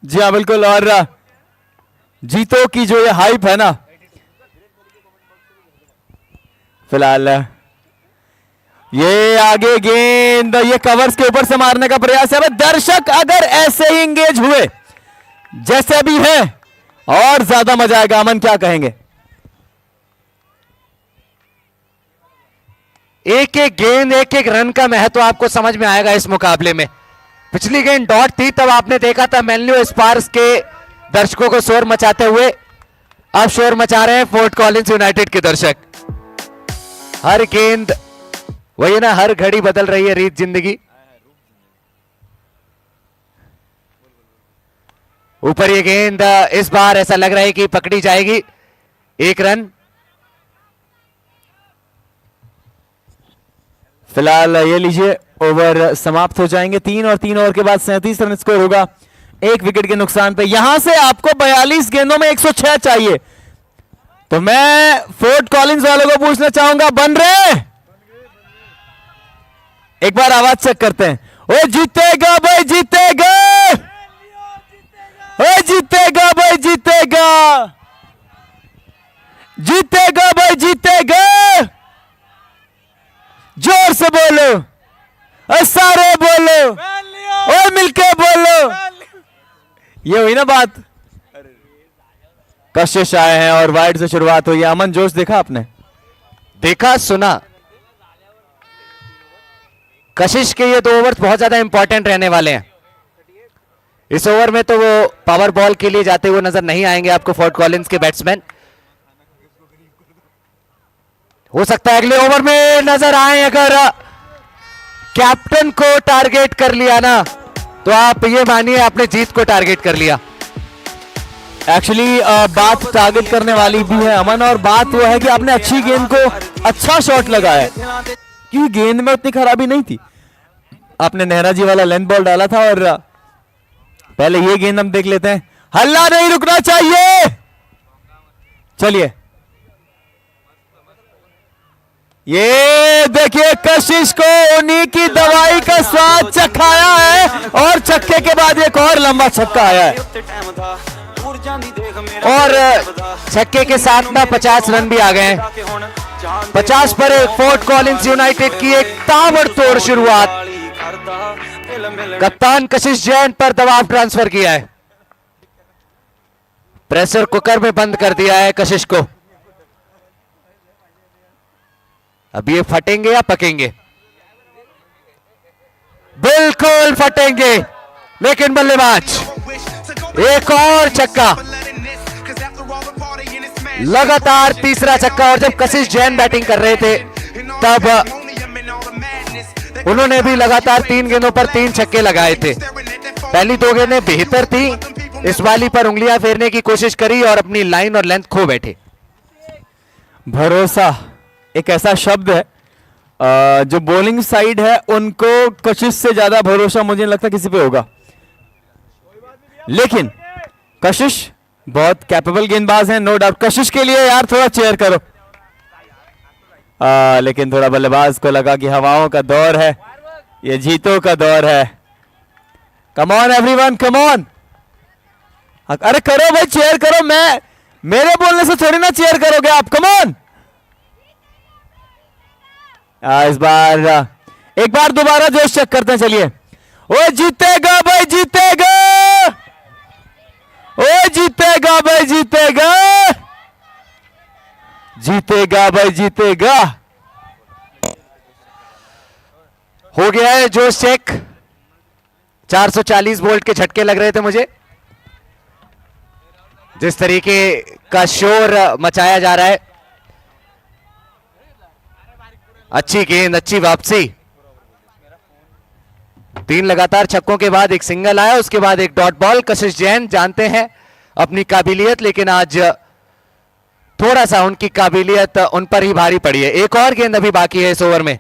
जी हाँ बिल्कुल। और जीतो की जो ये हाइप है ना, फिलहाल ये आगे गेंद, ये कवर्स के ऊपर से मारने का प्रयास है। दर्शक अगर ऐसे ही इंगेज हुए जैसे भी है और ज्यादा मजा आएगा। अमन क्या कहेंगे? एक एक गेंद एक एक रन का महत्व आपको समझ में आएगा इस मुकाबले में। पिछली गेंद डॉट थी, तब आपने देखा था मैनल्यू स्पार्क्स के दर्शकों को शोर मचाते हुए। अब शोर मचा रहे हैं फोर्ट कॉलिंस यूनाइटेड के दर्शक। हर गेंद वही ना, हर घड़ी बदल रही है रीत जिंदगी। ऊपर ये गेंद इस बार ऐसा लग रहा है कि पकड़ी जाएगी। एक रन फिलहाल ये लीजिए, ओवर समाप्त हो जाएंगे। 3 और 3 ओवर के बाद 37 रन स्कोर होगा, 1 विकेट के नुकसान पे। यहां से आपको 42 गेंदों में 106 चाहिए। तो मैं फोर्ट कॉलिंस वालों को पूछना चाहूंगा, बन रहे? एक बार आवाज चेक करते हैं। ओ जीतेगा भाई जीतेगा, ओ जीतेगा भाई जीतेगा, जीतेगा भाई जीतेगा। जोर से बोलो, सारे बोलो और मिलके बोलो। ये हुई ना बात। कशिश आए हैं और वाइड से शुरुआत हुई है। अमन जोश देखा आपने? देखा सुना। कशिश के ये 2 ओवर बहुत ज्यादा इंपॉर्टेंट रहने वाले हैं। इस ओवर में तो वो पावर बॉल के लिए जाते हुए नजर नहीं आएंगे आपको फोर्ट कॉलिंस के बैट्समैन। हो सकता है अगले ओवर में नजर आए। अगर कैप्टन को टारगेट कर लिया ना, तो आप ये मानिए आपने जीत को टारगेट कर लिया। एक्चुअली बात टारगेट करने वाली भी है अमन, और बात वो है कि आपने अच्छी गेंद को अच्छा शॉट लगाया, क्योंकि गेंद में उतनी खराबी नहीं थी। आपने नेहरा जी वाला लेंथ बॉल डाला था। और पहले ये गेंद हम देख लेते हैं। हल्ला नहीं रुकना चाहिए। चलिए, ये देखिए कशिश को उन्हीं की दवाई का स्वाद चखाया है, और छक्के के बाद एक और लंबा छक्का आया है। और छक्के के साथ ना 50 रन भी आ गए हैं। 50 पर एक फोर्ट कॉलिंस यूनाइटेड की एक ताबड़तोड़ शुरुआत। कप्तान कशिश जैन पर दबाव ट्रांसफर किया है, प्रेशर कुकर में बंद कर दिया है कशिश को। अब ये फटेंगे या पकेंगे? बिल्कुल फटेंगे, लेकिन बल्लेबाज एक और छक्का, लगातार तीसरा छक्का। और जब कशिश जैन बैटिंग कर रहे थे तब उन्होंने भी लगातार 3 गेंदों पर 3 छक्के लगाए थे। पहली 2 गेंदें बेहतर थी, इस वाली पर उंगलियां फेरने की कोशिश करी और अपनी लाइन और लेंथ खो बैठे। भरोसा एक ऐसा शब्द है, जो बॉलिंग साइड है उनको कशिश से ज्यादा भरोसा मुझे नहीं लगता किसी पे होगा। लेकिन कशिश बहुत कैपेबल गेंदबाज हैं, नो डाउट। कशिश के लिए यार थोड़ा चेयर करो। लेकिन थोड़ा बल्लेबाज को लगा कि हवाओं का दौर है, ये जीतों का दौर है। Come on everyone, come on. अरे करो भाई, चेयर करो। मेरे बोलने से थोड़ी ना चेयर करोगे आप। Come on. इस बार एक बार दोबारा जोश चेक करते हैं। चलिए, ओ जीतेगा भाई जीतेगा, ओ जीतेगा भाई जीतेगा, जीतेगा भाई जीतेगा। हो गया है जोश चेक। 440 वोल्ट के झटके लग रहे थे मुझे। जिस तरीके का शोर मचाया जा रहा है, अच्छी गेंद, अच्छी वापसी। 3 लगातार छक्कों के बाद एक सिंगल आया, उसके बाद एक डॉट बॉल। कशिश जैन जानते हैं अपनी काबिलियत, लेकिन आज थोड़ा सा उनकी काबिलियत उन पर ही भारी पड़ी है। एक और गेंद अभी बाकी है इस ओवर में।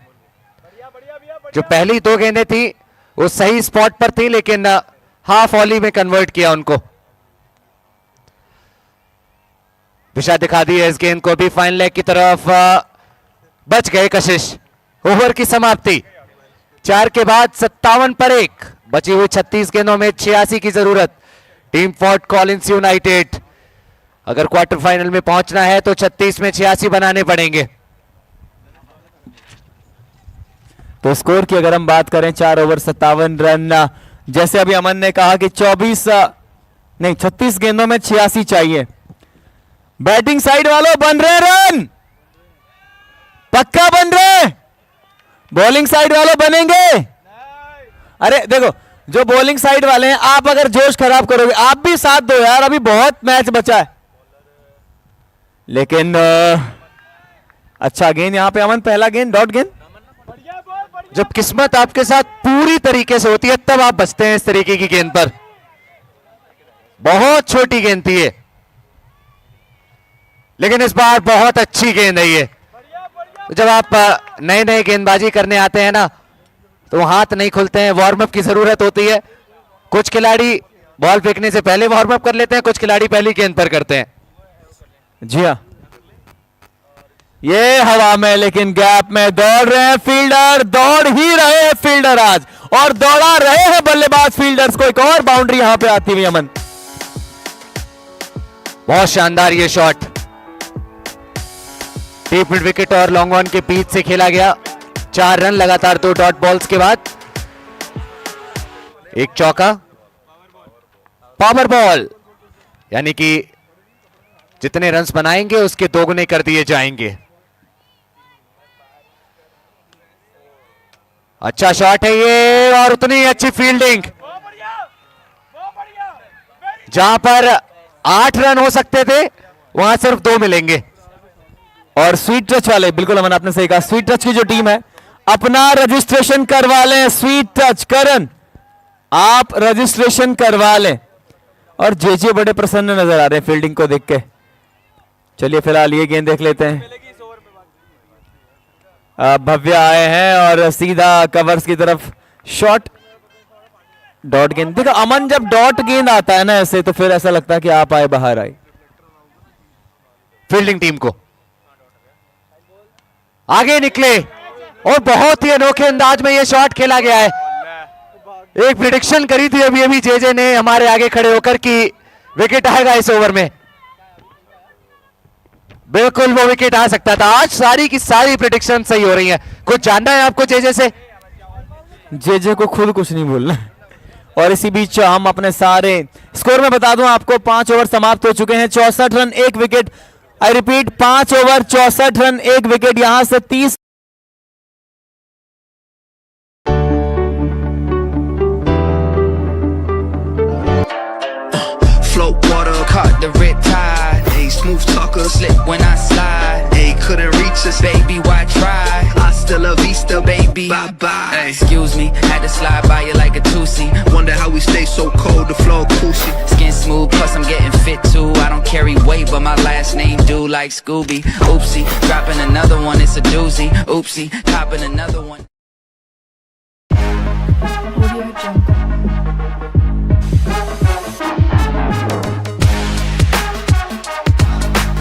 जो पहली 2 गेंदें थी वो सही स्पॉट पर थी, लेकिन हाफ वॉली में कन्वर्ट किया उनको। दिशा दिखा दी है इस गेंद को भी फाइनल लेग की तरफ। बच गए कशिश। ओवर की समाप्ति। 4 के बाद 57 पर 1। बची हुई 36 गेंदों में 86 की जरूरत। टीम फोर्ट कॉलिंस यूनाइटेड अगर क्वार्टर फाइनल में पहुंचना है तो 36 में 86 बनाने पड़ेंगे। तो स्कोर की अगर हम बात करें, 4 ओवर 57 रन। जैसे अभी अमन ने कहा कि 36 गेंदों में 86 चाहिए। बैटिंग साइड वालों बन रहे रन, पक्का बन रहे। बॉलिंग साइड वालों बनेंगे। अरे देखो, जो बॉलिंग साइड वाले हैं, आप अगर जोश खराब करोगे, आप भी साथ दो यार, अभी बहुत मैच बचा है। लेकिन अच्छा गेंद यहां पे अमन, पहला गेंद डॉट गेंद। जब किस्मत आपके साथ पूरी तरीके से होती है तब आप बचते हैं इस तरीके की गेंद पर। बहुत छोटी गेंद थी ये, लेकिन इस बार बहुत अच्छी गेंद है ये। जब आप नए नए गेंदबाजी करने आते हैं ना, तो हाथ नहीं खुलते हैं, वार्म अप की जरूरत होती है। कुछ खिलाड़ी बॉल फेंकने से पहले वार्म अप कर लेते हैं, कुछ खिलाड़ी पहली गेंद पर करते हैं। जी हाँ, ये हवा में लेकिन गैप में दौड़ रहे हैं फील्डर, दौड़ ही रहे हैं फील्डर आज, और दौड़ा रहे हैं बल्लेबाज फील्डर्स को। एक और बाउंड्री यहां पे आती हुई अमन। बहुत शानदार ये शॉट। डीप मिड विकेट और लॉन्ग ऑन के बीच से खेला गया। 4 रन लगातार 2 डॉट बॉल्स के बाद। एक चौका, पावर बॉल, यानी कि जितने रन्स बनाएंगे उसके 2 गुने कर दिए जाएंगे। अच्छा शॉट है ये, और उतनी अच्छी फील्डिंग। जहां पर 8 रन हो सकते थे, वहां सिर्फ 2 मिलेंगे। और स्वीट टच वाले, बिल्कुल अमन आपने सही कहा, स्वीट टच की जो टीम है, अपना रजिस्ट्रेशन करवा लें। स्वीट टच करण, आप रजिस्ट्रेशन करवा लें। और जेजे बड़े प्रसन्न नजर आ रहे हैं फील्डिंग को देख के। चलिए फिलहाल ये गेंद देख लेते हैं। भव्य आए हैं और सीधा कवर्स की तरफ शॉट, डॉट गेंद। देखो अमन, जब डॉट गेंद आता है ना ऐसे, तो फिर ऐसा लगता है कि आप आए बाहर आए। फील्डिंग टीम को आगे निकले, और बहुत ही अनोखे अंदाज में यह शॉट खेला गया है। एक प्रिडिक्शन करी थी अभी अभी जेजे ने हमारे आगे खड़े होकर कि विकेट आएगा इस ओवर में। बिल्कुल वो विकेट आ सकता था। आज सारी की सारी प्रिडिक्शन सही हो रही हैं। कुछ जानना है आपको जेजे से? जेजे को खुद कुछ नहीं बोलना है। और इसी बीच हम अपने सारे स्कोर में बता दूं आपको, 5 ओवर समाप्त हो चुके हैं। 64 run 1 wicket. I repeat, 5 over 64 run 1 wicket. यहां से 30 Float water, caught the red tide. Hey, smooth talker, slip when I slide. Hey, couldn't reach us, baby, why try? Hasta la vista, baby, bye bye. Hey, excuse me, had to slide by you like a two-seat. Wonder how we stay so cold, the flow coolsy. Skin smooth, plus I'm getting fit too. I don't carry weight, but my last name do like Scooby. Oopsie, dropping another one, it's a doozy. Oopsie, copping another one. Audio Jungle.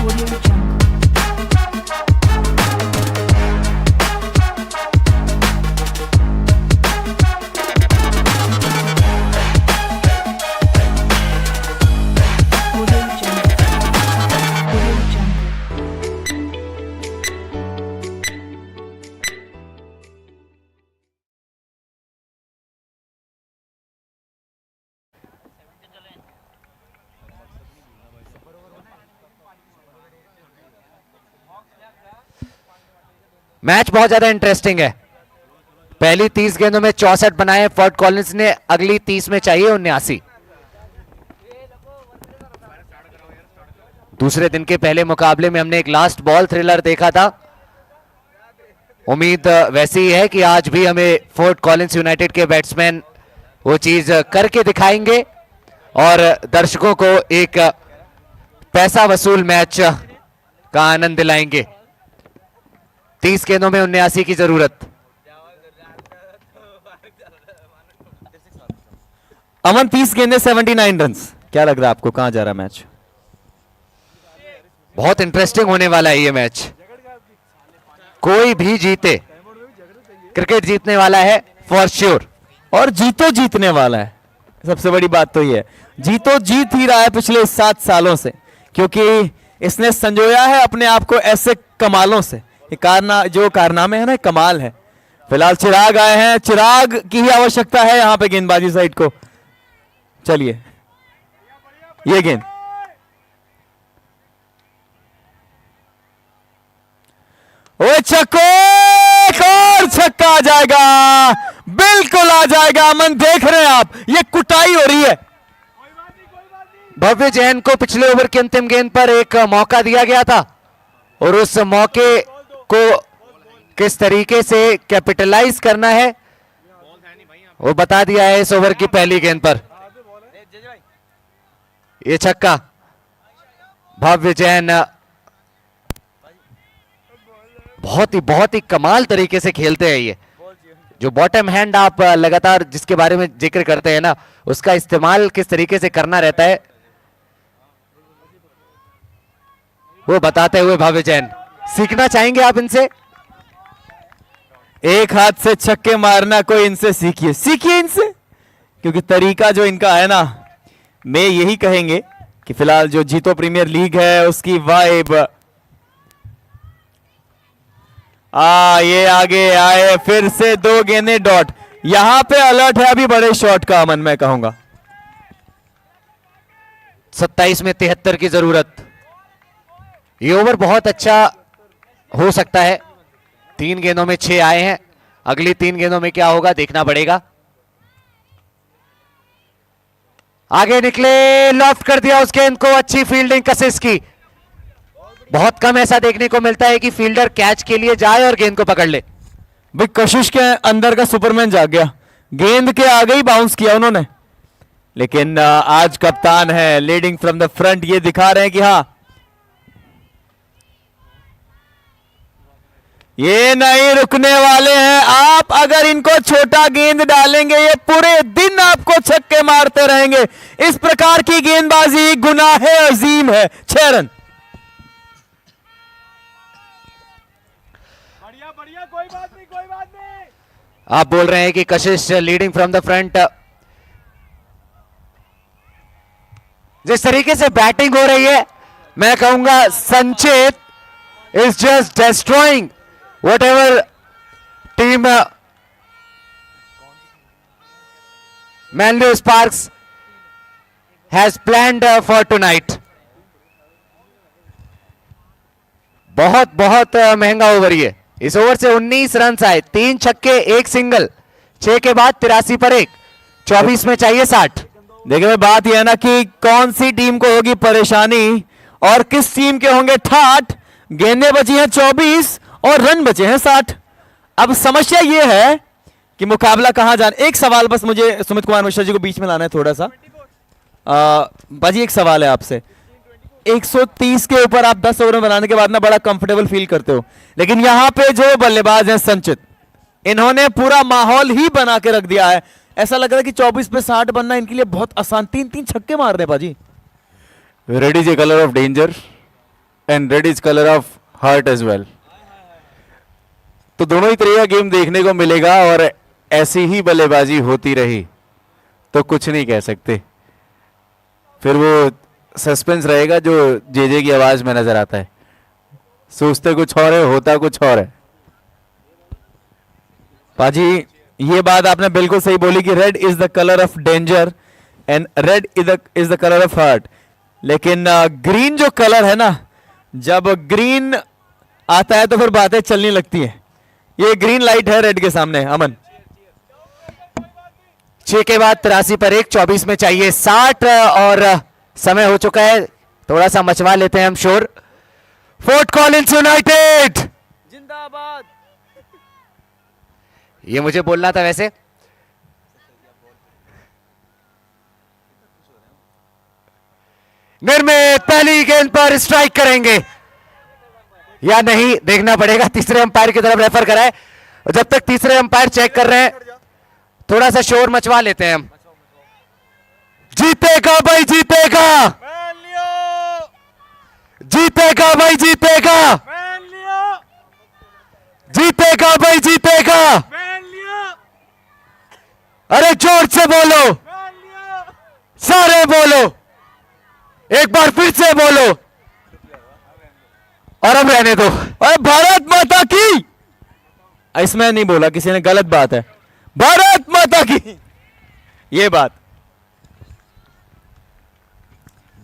Audio Jungle. Audio Jungle. Audio Jungle. Match बहुत ज्यादा इंटरेस्टिंग है। पहली 30 गेंदों में 64 बनाए फोर्ट कॉलिंस ने, अगली 30 में चाहिए 79। दूसरे दिन के पहले मुकाबले में हमने एक लास्ट बॉल थ्रिलर देखा था। उम्मीद वैसी ही है कि आज भी हमें फोर्ट कॉलिंस यूनाइटेड के बैट्समैन वो चीज करके दिखाएंगे और दर्शकों को एक पैसा वसूल मैच का आनंद दिलाएंगे। 30 गेंदों में 79 की जरूरत। अमन 30 गेंदे 79 रन्स, क्या लग रहा है आपको कहां जा रहा है मैच? बहुत इंटरेस्टिंग होने वाला है ये मैच। कोई भी जीते, क्रिकेट जीतने वाला है फॉर श्योर। और जीतो जीतने वाला है, सबसे बड़ी बात तो ये है, जीतो जीत ही रहा है पिछले 7 सालों से, क्योंकि इसने संजोया है अपने आप को ऐसे कमालों से। ये जो कारनामे है ना, कमाल है। फिलहाल चिराग आए हैं, चिराग की ही आवश्यकता है यहां पे गेंदबाजी साइड को। चलिए, ये गेंद ओ छक्को, एक और छक्का आ जाएगा, बिल्कुल आ जाएगा। अमन देख रहे हैं आप, ये कुटाई हो रही है। भव्य जैन को पिछले ओवर की अंतिम गेंद पर एक मौका दिया गया था और उस मौके को किस तरीके से कैपिटलाइज करना है वो बता दिया है इस ओवर की पहली गेंद पर। ये छक्का भव्य जैन बहुत ही कमाल तरीके से खेलते हैं। ये जो बॉटम हैंड आप लगातार जिसके बारे में जिक्र करते हैं ना, उसका इस्तेमाल किस तरीके से करना रहता है वो बताते हुए भव्य जैन। सीखना चाहेंगे आप इनसे? एक हाथ से छक्के मारना कोई इनसे सीखिए इनसे, क्योंकि तरीका जो इनका है ना, मैं यही कहेंगे कि फिलहाल जो जीतो प्रीमियर लीग है उसकी वाइब। ये आगे आए, फिर से 2 गेंदें डॉट। यहां पे अलर्ट है अभी बड़े शॉट का अमन, मैं कहूंगा। 27 में 73 की जरूरत। ये ओवर बहुत अच्छा हो सकता है। 3 गेंदों में 6 आए हैं, अगली 3 गेंदों में क्या होगा देखना पड़ेगा। आगे निकले, लॉफ्ट कर दिया उस गेंद को। अच्छी फील्डिंग कशिश की। बहुत कम ऐसा देखने को मिलता है कि फील्डर कैच के लिए जाए और गेंद को पकड़ ले। भाई कशिश के अंदर का सुपरमैन जाग गया, गेंद के आगे ही बाउंस किया उन्होंने। लेकिन आज कप्तान है, लीडिंग फ्रॉम द फ्रंट, ये दिखा रहे हैं कि हाँ ये नहीं रुकने वाले हैं। आप अगर इनको छोटा गेंद डालेंगे ये पूरे दिन आपको छक्के मारते रहेंगे। इस प्रकार की गेंदबाजी गुनाह अजीम है। 6 रन। बढ़िया, कोई बात नहीं। आप बोल रहे हैं कि कशिश लीडिंग फ्रॉम द फ्रंट। जिस तरीके से बैटिंग हो रही है, मैं कहूंगा संचित is just destroying whatever team Manly Sparks has planned for tonight. बहुत महंगा ओवर ये। इस ओवर से 19 रन आए, 3 छक्के 1 सिंगल, 6 के बाद 83 पर 1, 24 में चाहिए 60। देखिए भाई, बात यह है ना कि कौन सी टीम को होगी परेशानी और किस टीम के होंगे ठाठ। गेंदें बची हैं 24 और रन बचे हैं 60। अब समस्या यह है कि मुकाबला कहां जाना। एक सवाल बस मुझे सुमित कुमार मिश्रा जी को बीच में लाना है थोड़ा सा। बाजी एक सवाल है आपसे, 130 के ऊपर आप 10 ओवर में बनाने के बाद ना बड़ा कंफर्टेबल फील करते हो, लेकिन यहां पे जो बल्लेबाज हैं संचित, इन्होंने पूरा माहौल ही बना के रख दिया है। ऐसा लग रहा है कि 24 पे 60 बनना इनके लिए बहुत आसान। 3 छक्के मार रहे बाजी। Red is a colour of danger and red is colour of hurt as well. तो दोनों ही तरह का गेम देखने को मिलेगा और ऐसी ही बल्लेबाजी होती रही तो कुछ नहीं कह सकते। फिर वो सस्पेंस रहेगा जो जे की आवाज में नजर आता है। सोचते कुछ और है, होता कुछ और है। पाजी ये बात आपने बिल्कुल सही बोली कि red is the colour of danger and red is the colour of hurt. लेकिन ग्रीन जो कलर है ना, जब ग्रीन आता है तो फिर बातें चलने लगती हैं। ये ग्रीन लाइट है रेड के सामने अमन। 6 के बाद 83 पर 1, 24 में चाहिए 60 और समय हो चुका है। थोड़ा सा मचवा लेते हैं हम शोर। फोर्ट कॉलिंस यूनाइटेड जिंदाबाद। ये मुझे बोलना था वैसे। निर्मित पहली गेंद पर स्ट्राइक करेंगे या नहीं देखना पड़ेगा। तीसरे अंपायर की तरफ रेफर कराए। जब तक तीसरे अंपायर चेक कर रहे हैं थोड़ा सा शोर मचवा लेते हैं हम। जीतेगा भाई जीतेगा, जीतेगा भाई जीतेगा, जीतेगा भाई जीतेगा। अरे जोर से बोलो, सारे बोलो, एक बार फिर से बोलो और अब रहने दो। अरे भारत माता की, इसमें नहीं बोला किसी ने, गलत बात है। भारत माता की ये बात।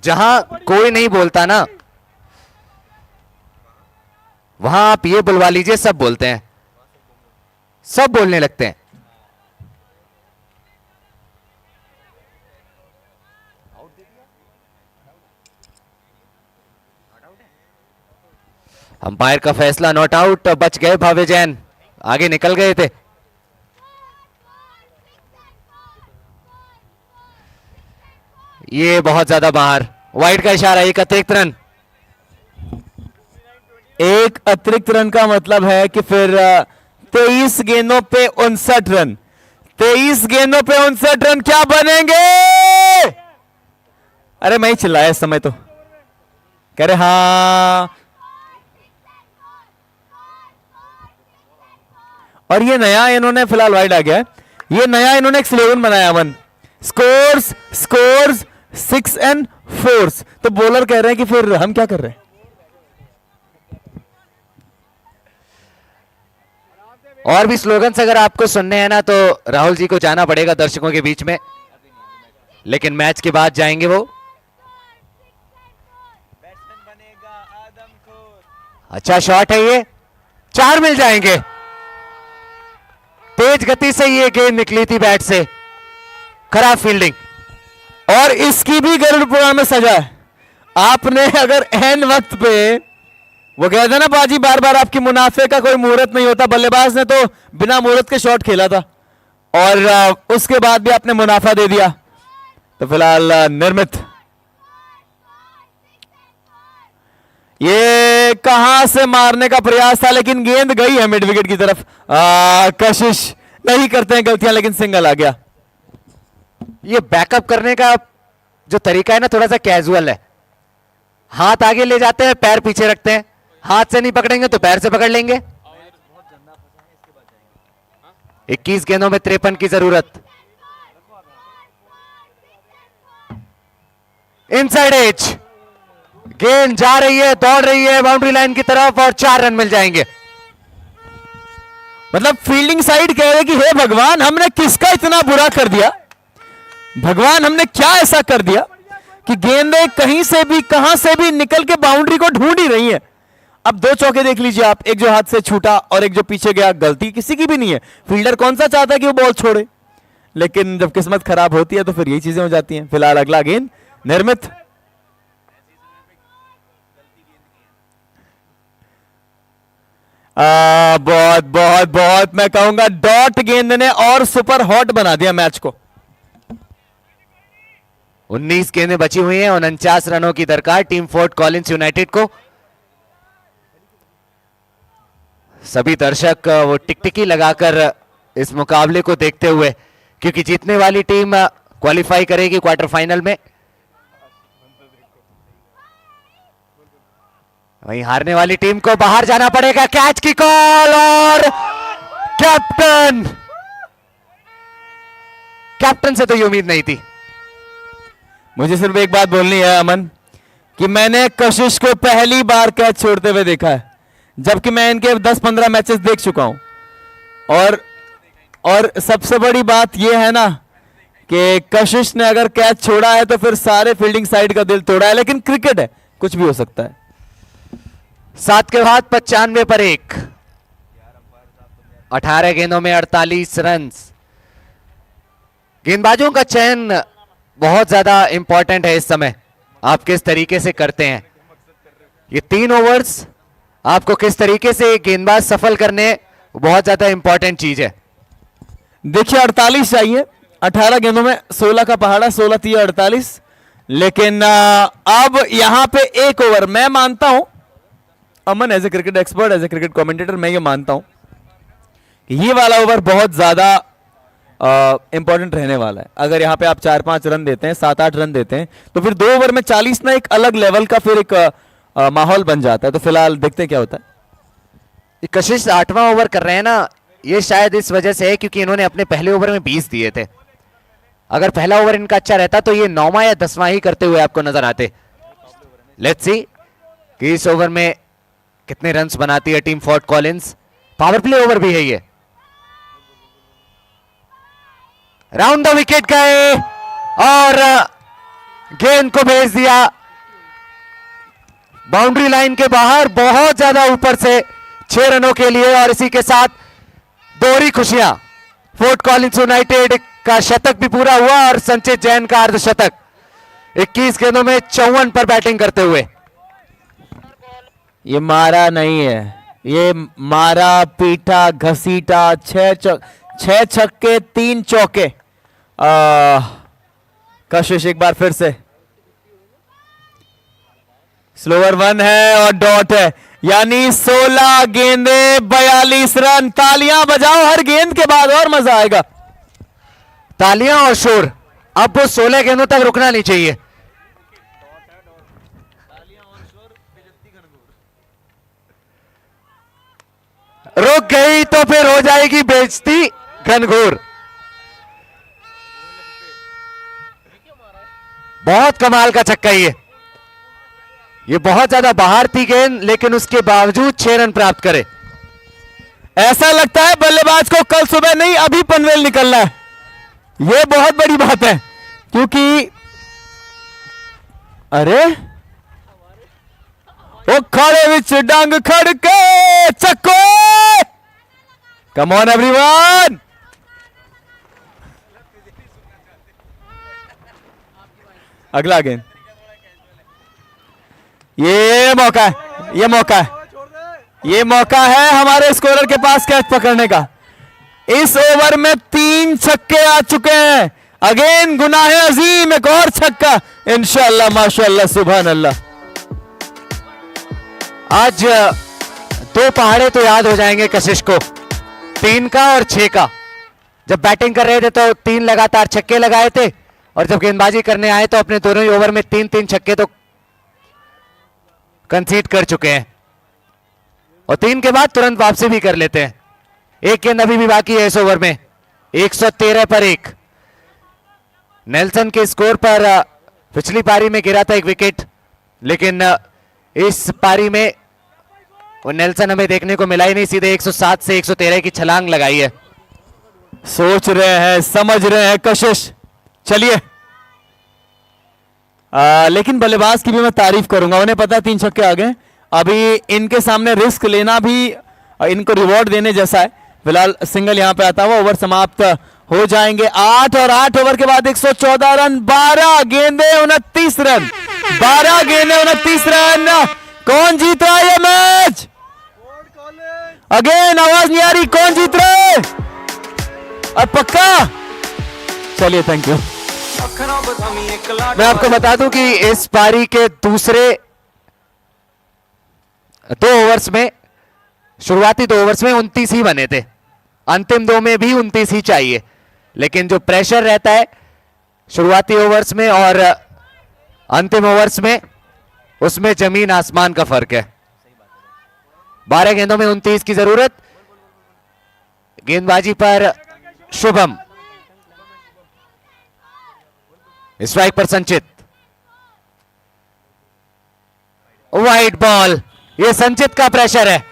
जहां कोई नहीं बोलता ना वहां आप ये बुलवा लीजिए, सब बोलते हैं, सब बोलने लगते हैं। अंपायर का फैसला नॉट आउट। बच गए भावे जैन, आगे निकल गए थे। ये बहुत ज्यादा बाहर, वाइड का इशारा, एक अतिरिक्त रन। एक अतिरिक्त रन का मतलब है कि फिर 23 गेंदों पे 59 रन। 23 गेंदों पे 59 रन क्या बनेंगे? अरे मैं ही चिल्लाया इस समय तो, कह रहे हाँ। और ये नया इन्होंने फिलहाल वाइड आ गया है। ये नया इन्होंने एक स्लोगन बनाया अमन, स्कोर्स स्कोर्स 6 and 4। तो बॉलर कह रहे हैं कि फिर हम क्या कर रहे हैं? और भी स्लोगन्स अगर आपको सुनने हैं ना तो राहुल जी को जाना पड़ेगा दर्शकों के बीच में, लेकिन मैच के बाद जाएंगे वो। अच्छा शॉट है ये, 4 मिल जाएंगे। तेज गति से ये गेंद निकली थी बैट से, खराब फील्डिंग। और इसकी भी गरुड़पुरा में सजा है। आपने अगर एन वक्त पे, वो कहते ना बाजी बार बार आपकी मुनाफे का कोई मुहूर्त नहीं होता, बल्लेबाज ने तो बिना मुहूर्त के शॉट खेला था और उसके बाद भी आपने मुनाफा दे दिया। तो फिलहाल निर्मित, ये कहां से मारने का प्रयास था लेकिन गेंद गई है मिड विकेट की तरफ। कशिश नहीं करते हैं गलतियां, लेकिन सिंगल आ गया। ये बैकअप करने का जो तरीका है ना थोड़ा सा कैजुअल है। हाथ आगे ले जाते हैं, पैर पीछे रखते हैं। हाथ से नहीं पकड़ेंगे तो पैर से पकड़ लेंगे। 21 गेंदों में 53 की जरूरत। इनसाइड एज, गेंद जा रही है, दौड़ रही है बाउंड्री लाइन की तरफ और 4 रन मिल जाएंगे। मतलब फील्डिंग साइड कह रहे कि हे भगवान, हमने किसका इतना बुरा कर दिया? भगवान, हमने क्या ऐसा कर दिया कि गेंदें कहीं से भी कहां से भी निकल के बाउंड्री को ढूंढ ही रही हैं। अब 2 चौके देख लीजिए आप, एक जो हाथ से छूटा और एक जो पीछे गया। गलती किसी की भी नहीं है। फील्डर कौन सा चाहता है कि वो बॉल छोड़े, लेकिन जब किस्मत खराब होती है तो फिर यही चीजें हो जाती हैं। फिलहाल अगला गेंद निर्मित, बहुत बहुत बहुत मैं कहूंगा डॉट गेंद ने और सुपर हॉट बना दिया मैच को। 19 गेंदें बची हुई हैं, 49 रनों की दरकार टीम फोर्ट कॉलिंस यूनाइटेड को। सभी दर्शक वो टिकटिकी लगाकर इस मुकाबले को देखते हुए, क्योंकि जीतने वाली टीम क्वालिफाई करेगी क्वार्टर फाइनल में, वहीं हारने वाली टीम को बाहर जाना पड़ेगा। कैच की कॉल और कैप्टन से तो ये उम्मीद नहीं थी। मुझे सिर्फ एक बात बोलनी है अमन, कि मैंने कशिश को पहली बार कैच छोड़ते हुए देखा है, जबकि मैं इनके 10-15 मैचेस देख चुका हूं। और सबसे बड़ी बात यह है ना कि कशिश ने अगर कैच छोड़ा है तो फिर सारे फील्डिंग साइड का दिल तोड़ा है। लेकिन क्रिकेट है, कुछ भी हो सकता है। 7 के बाद 95 पर 1, 18 गेंदों में 48 रन। गेंदबाजों का चयन बहुत ज्यादा इंपॉर्टेंट है इस समय। आप किस तरीके से करते हैं ये 3 ओवर्स, आपको किस तरीके से गेंदबाज सफल करने, बहुत ज्यादा इंपॉर्टेंट चीज है। देखिए 48 चाहिए, 18 गेंदों में 16 का पहाड़ा, 16 3 48। लेकिन अब यहां पे 1 ओवर, मैं मानता हूं Aman, as a cricket expert, as a cricket commentator, मैं ये मानता हूं कि ये वाला ओवर बहुत ज्यादा इंपॉर्टेंट रहने वाला है। अगर यहां पे आप 4-5 रन देते हैं, 7-8 रन देते हैं, तो फिर 2 ओवर में 40 ना एक अलग लेवल का फिर एक माहौल बन जाता है। तो फिलहाल देखते हैं क्या होता है। ये कशिश 8वां ओवर कर रहे हैं ना, ये शायद इस वजह से है क्योंकि इन्होंने अपने पहले ओवर में 20 दिए थे। अगर पहला ओवर इनका अच्छा रहता तो ये 9वां या 10वां ही करते हुए आपको नजर आते। लेट्स सी कि इस ओवर में कितने रन्स बनाती है team fort Collins. Power play over भी है ये। राउंड द विकेट गए और गेंद को भेज दिया बाउंड्री लाइन के बाहर, बहुत ज्यादा ऊपर से 6 रनों के लिए। और इसी के साथ दोहरी खुशियां, फोर्ट कॉलिंस यूनाइटेड का शतक भी पूरा हुआ और संचित जैन का अर्धशतक 21 गेंदों में 54 पर बैटिंग करते हुए। ये मारा नहीं है, ये मारा पीटा घसीटा, 6 छक्के 3 चौके। कशिश एक बार फिर से, स्लोअर 1 है और डॉट है, यानी 16 गेंदे 42 रन। तालियां बजाओ हर गेंद के बाद, और मजा आएगा। तालियां और शोर। अब वो 16 गेंदों तक रुकना नहीं चाहिए। रुक गई तो फिर हो जाएगी बेइज्जती घनघोर। बहुत कमाल का छक्का ये बहुत ज्यादा बाहर थी गेंद, लेकिन उसके बावजूद 6 रन प्राप्त करे। ऐसा लगता है बल्लेबाज को कल सुबह नहीं अभी पनवेल निकलना है। यह बहुत बड़ी बात है क्योंकि अरे वो खड़े विच डंग खड़के चक्को। कम ऑन एवरीवन, अगला गेंद। ये मौका है, ये मौका है, ये मौका है हमारे स्कोरर के पास कैच पकड़ने का। इस ओवर में 3 छक्के आ चुके हैं। अगेन गुनाह अजीम, एक और छक्का। इंशाअल्लाह माशाअल्लाह सुभान अल्लाह। आज 2 पहाड़े तो याद हो जाएंगे कशिश को, 3 का और 6 का। जब बैटिंग कर रहे थे तो 3 लगातार छक्के लगाए थे, और जब गेंदबाजी करने आए तो अपने दोनों ही ओवर में 3-3 छक्के तो कंसीड कर चुके हैं, और 3 के बाद तुरंत वापसी भी कर लेते हैं। एक गेंद अभी भी बाकी है इस ओवर में। 113 पर 1 नेल्सन के स्कोर पर पिछली पारी में गिरा था 1 विकेट, लेकिन इस पारी में वो नेल्सन हमें देखने को मिला ही नहीं। सीधे 107 से 113 की छलांग लगाई है। सोच रहे हैं, समझ रहे हैं कशिश। चलिए, लेकिन बल्लेबाज की भी मैं तारीफ करूंगा। उन्हें पता है 3 छक्के आ गए, अभी इनके सामने रिस्क लेना भी इनको रिवॉर्ड देने जैसा है। फिलहाल सिंगल यहां पे आता हुआ ओवर समाप्त हो जाएंगे। 8 और 8 ओवर के बाद 114 रन, 12 गेंदे 29 रन, 12 गेंदे 29 रन। कौन जीत रहा है ये मैच? अगेन आवाज नहीं आ रही, कौन जीत रहा है? और पक्का? चलिए, थैंक यू। मैं आपको बता दूं कि इस पारी के दूसरे 2 ओवर्स में, शुरुआती 2 ओवर्स में 29 ही बने थे, अंतिम 2 में भी 29 ही चाहिए। लेकिन जो प्रेशर रहता है शुरुआती ओवर्स में और अंतिम ओवर्स में, उसमें जमीन आसमान का फर्क है। 12 गेंदों में 29 की जरूरत। गेंदबाजी पर शुभम, स्ट्राइक पर संचित, वाइड बॉल। ये संचित का प्रेशर है,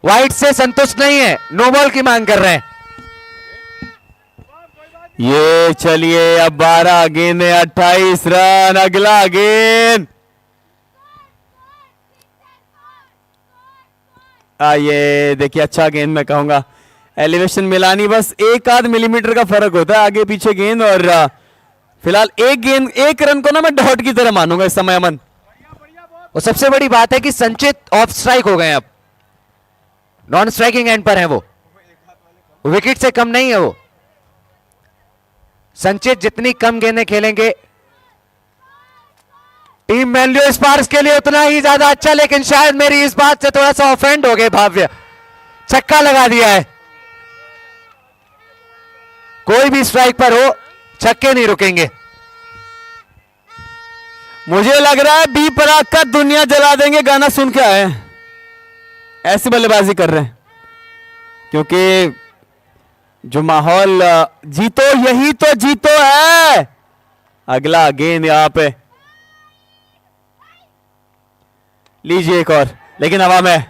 वाइड से संतुष्ट नहीं है, नो बॉल की मांग कर रहे हैं। ये चलिए, अब 12 गेंदे 28 रन। अगला गेंद, ये देखिए अच्छा गेंद मैं कहूंगा। एलिवेशन मिला नहीं, बस एक आध मिलीमीटर का फर्क होता है आगे पीछे गेंद। और फिलहाल एक रन को ना मैं डॉट की तरह मानूंगा इस समय अमन। और सबसे बड़ी बात है कि संचित ऑफ स्ट्राइक हो गए हैं, अब नॉन स्ट्राइकिंग एंड पर हैं वो विकेट से कम नहीं है वो। संचित जितनी कम गेंदें खेलेंगे टीम मैनलियो स्पार्क्स के लिए उतना ही ज्यादा अच्छा। लेकिन शायद मेरी इस बात से थोड़ा सा ऑफेंड हो गए भाव्य, छक्का लगा दिया है। कोई भी स्ट्राइक पर हो छक्के नहीं रुकेंगे। मुझे लग रहा है बी पराग का दुनिया जला देंगे गाना सुन के आए, ऐसी बल्लेबाजी कर रहे हैं। क्योंकि जो माहौल जीतो यही तो जीतो है। अगला गेंद यहां पे लीजिए एक और, लेकिन हवा में।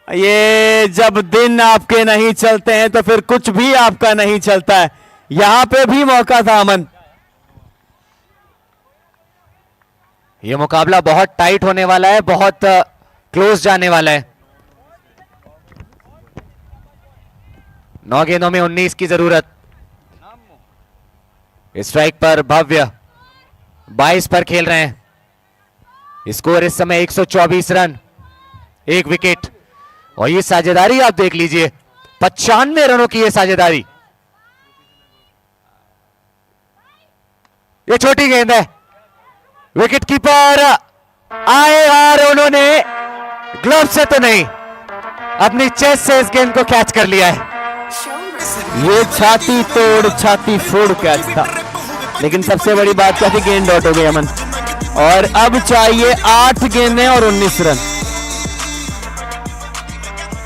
ये जब दिन आपके नहीं चलते हैं तो फिर कुछ भी आपका नहीं चलता है। यहां पे भी मौका था अमन। ये मुकाबला बहुत टाइट होने वाला है, बहुत क्लोज जाने वाला है। 9 गेंदों में 19 की जरूरत। स्ट्राइक पर भव्य 22 पर खेल रहे हैं। स्कोर इस समय 124 रन, 1 विकेट। और ये साझेदारी आप देख लीजिए, 95 रनों की ये साझेदारी। ये छोटी गेंद है, विकेट कीपर आए और उन्होंने ग्लव से तो नहीं अपनी चेस्ट से इस गेंद को कैच कर लिया है। ये छाती तोड़ छाती फोड़ कैच था, लेकिन सबसे बड़ी बात क्या थी, गेंद डॉट हो गई अमन। और अब चाहिए 8 गेंदें और 19 रन।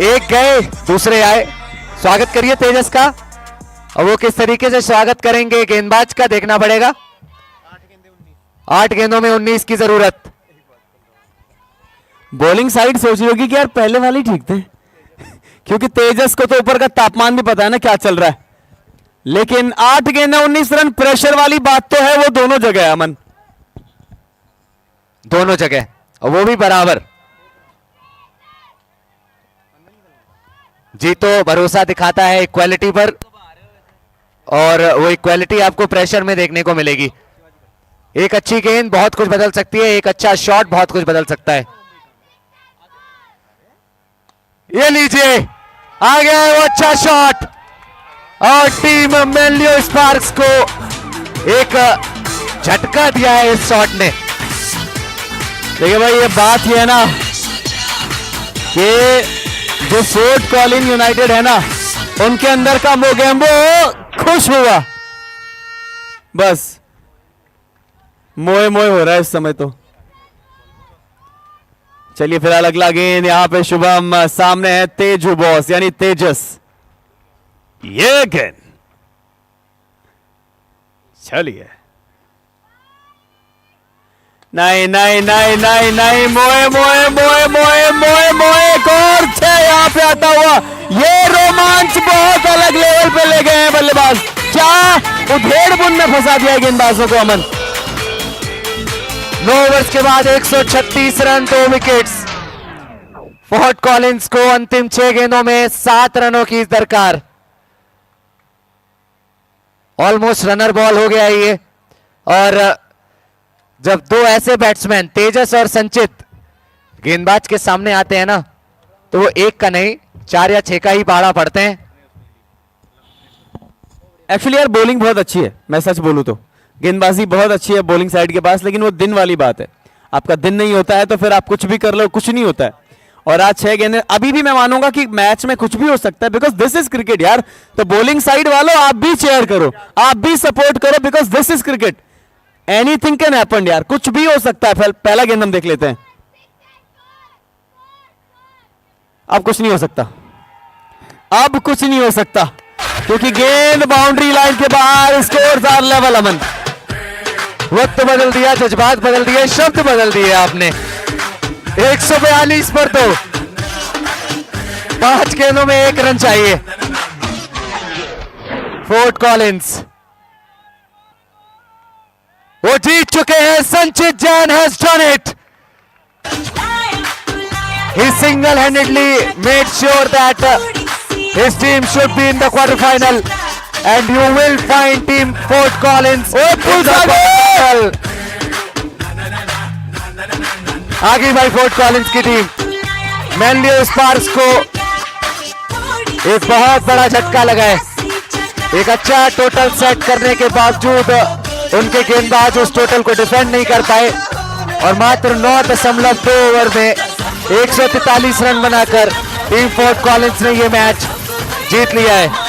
एक गए दूसरे आए। स्वागत करिए तेजस का, और वो किस तरीके से स्वागत करेंगे गेंदबाज का देखना पड़ेगा। 8 गेंदों में 19 की जरूरत। बॉलिंग साइड सोच रही होगी कि यार पहले वाले ठीक थे, क्योंकि तेजस को तो ऊपर का तापमान भी पता है ना क्या चल रहा है। लेकिन 8 गेंदें 19 रन, प्रेशर वाली बात तो है वो दोनों जगह है अमन, दोनों जगह, और वो भी बराबर। जी तो भरोसा दिखाता है इक्वालिटी पर, और वो इक्वालिटी आपको प्रेशर में देखने को मिलेगी। एक अच्छी गेंद बहुत कुछ बदल सकती है, एक अच्छा शॉट बहुत कुछ बदल सकता है। ये लीजिए, आ गया है वो अच्छा शॉट, और टीम मैनलियो स्पार्क्स को एक झटका दिया है इस शॉट ने। देखिए भाई, ये बात ये है ना कि जो फोर्ट कॉलिन यूनाइटेड है ना, उनके अंदर का मोगेम्बो खुश हुआ, बस मोए मोए हो रहा है इस समय तो। चलिए फिलहाल अगला गेंद यहां पे शुभम, सामने है तेजू बॉस यानी तेजस। ये गेंद चलिए, नहीं नहीं नहीं नहीं नहीं, मोए मोए मोए मोए मोए मोए, एक और 6 यहां पे आता हुआ। ये रोमांच बहुत अलग लेवल पे ले गए हैं बल्लेबाज, क्या उधेड़ बुन में फंसा दिया गेंदबाजों को अमन। 9 ओवर्स के बाद 136 रन, 2 विकेट्स। फोर्ट कॉलिंस को अंतिम 6 गेंदों में 7 रनों की दरकार। ऑलमोस्ट रनर बॉल हो गया है ये। और जब 2 ऐसे बैट्समैन तेजस और संचित गेंदबाज के सामने आते हैं ना, तो वो एक का नहीं 4 या 6 का ही पहाड़ा पड़ते हैं। एक्चुअली यार बॉलिंग बहुत अच्छी है, मैं सच बोलूं तो गेंदबाजी बहुत अच्छी है बॉलिंग साइड के पास, लेकिन वो दिन वाली बात है। आपका दिन नहीं होता है तो फिर आप कुछ भी कर लो, कुछ नहीं होता है। और आज 6 गेंदें, अभी भी मैं मानूंगा कि मैच में कुछ भी हो सकता है, बिकॉज दिस इज क्रिकेट यार। तो बॉलिंग साइड वालों आप भी चेयर करो, आप भी सपोर्ट करो, because this is cricket, anything can happen यार, कुछ भी हो सकता है। पहला गेंद हम देख लेते हैं। अब कुछ नहीं हो सकता, अब कुछ नहीं हो सकता, क्योंकि गेंद बाउंड्री लाइन के बाहर। स्कोर्स आर लेवल अमन। वक्त बदल दिया, जज्बात बदल दिए, शब्द बदल दिए आपने। 142 पर तो 5 गेंदों में 1 रन चाहिए। फोर्ट कॉलिंस वो जीत चुके हैं। संचित Jain has done it. He single-handedly made sure that His team should be in the quarterfinal, and you will find team Fort Collins in the quarterfinal. आ गई भाई फोर्ट कॉलिंस की टीम। मैनलियो स्पार्क्स को एक बहुत बड़ा झटका लगा है। एक अच्छा टोटल सेट करने के बावजूद उनके गेंदबाज उस टोटल को डिफेंड नहीं कर पाए और मात्र 9.2 ओवर में 143 रन बनाकर टीम फोर्ट कॉलिंस ने ये मैच जीत लिया है।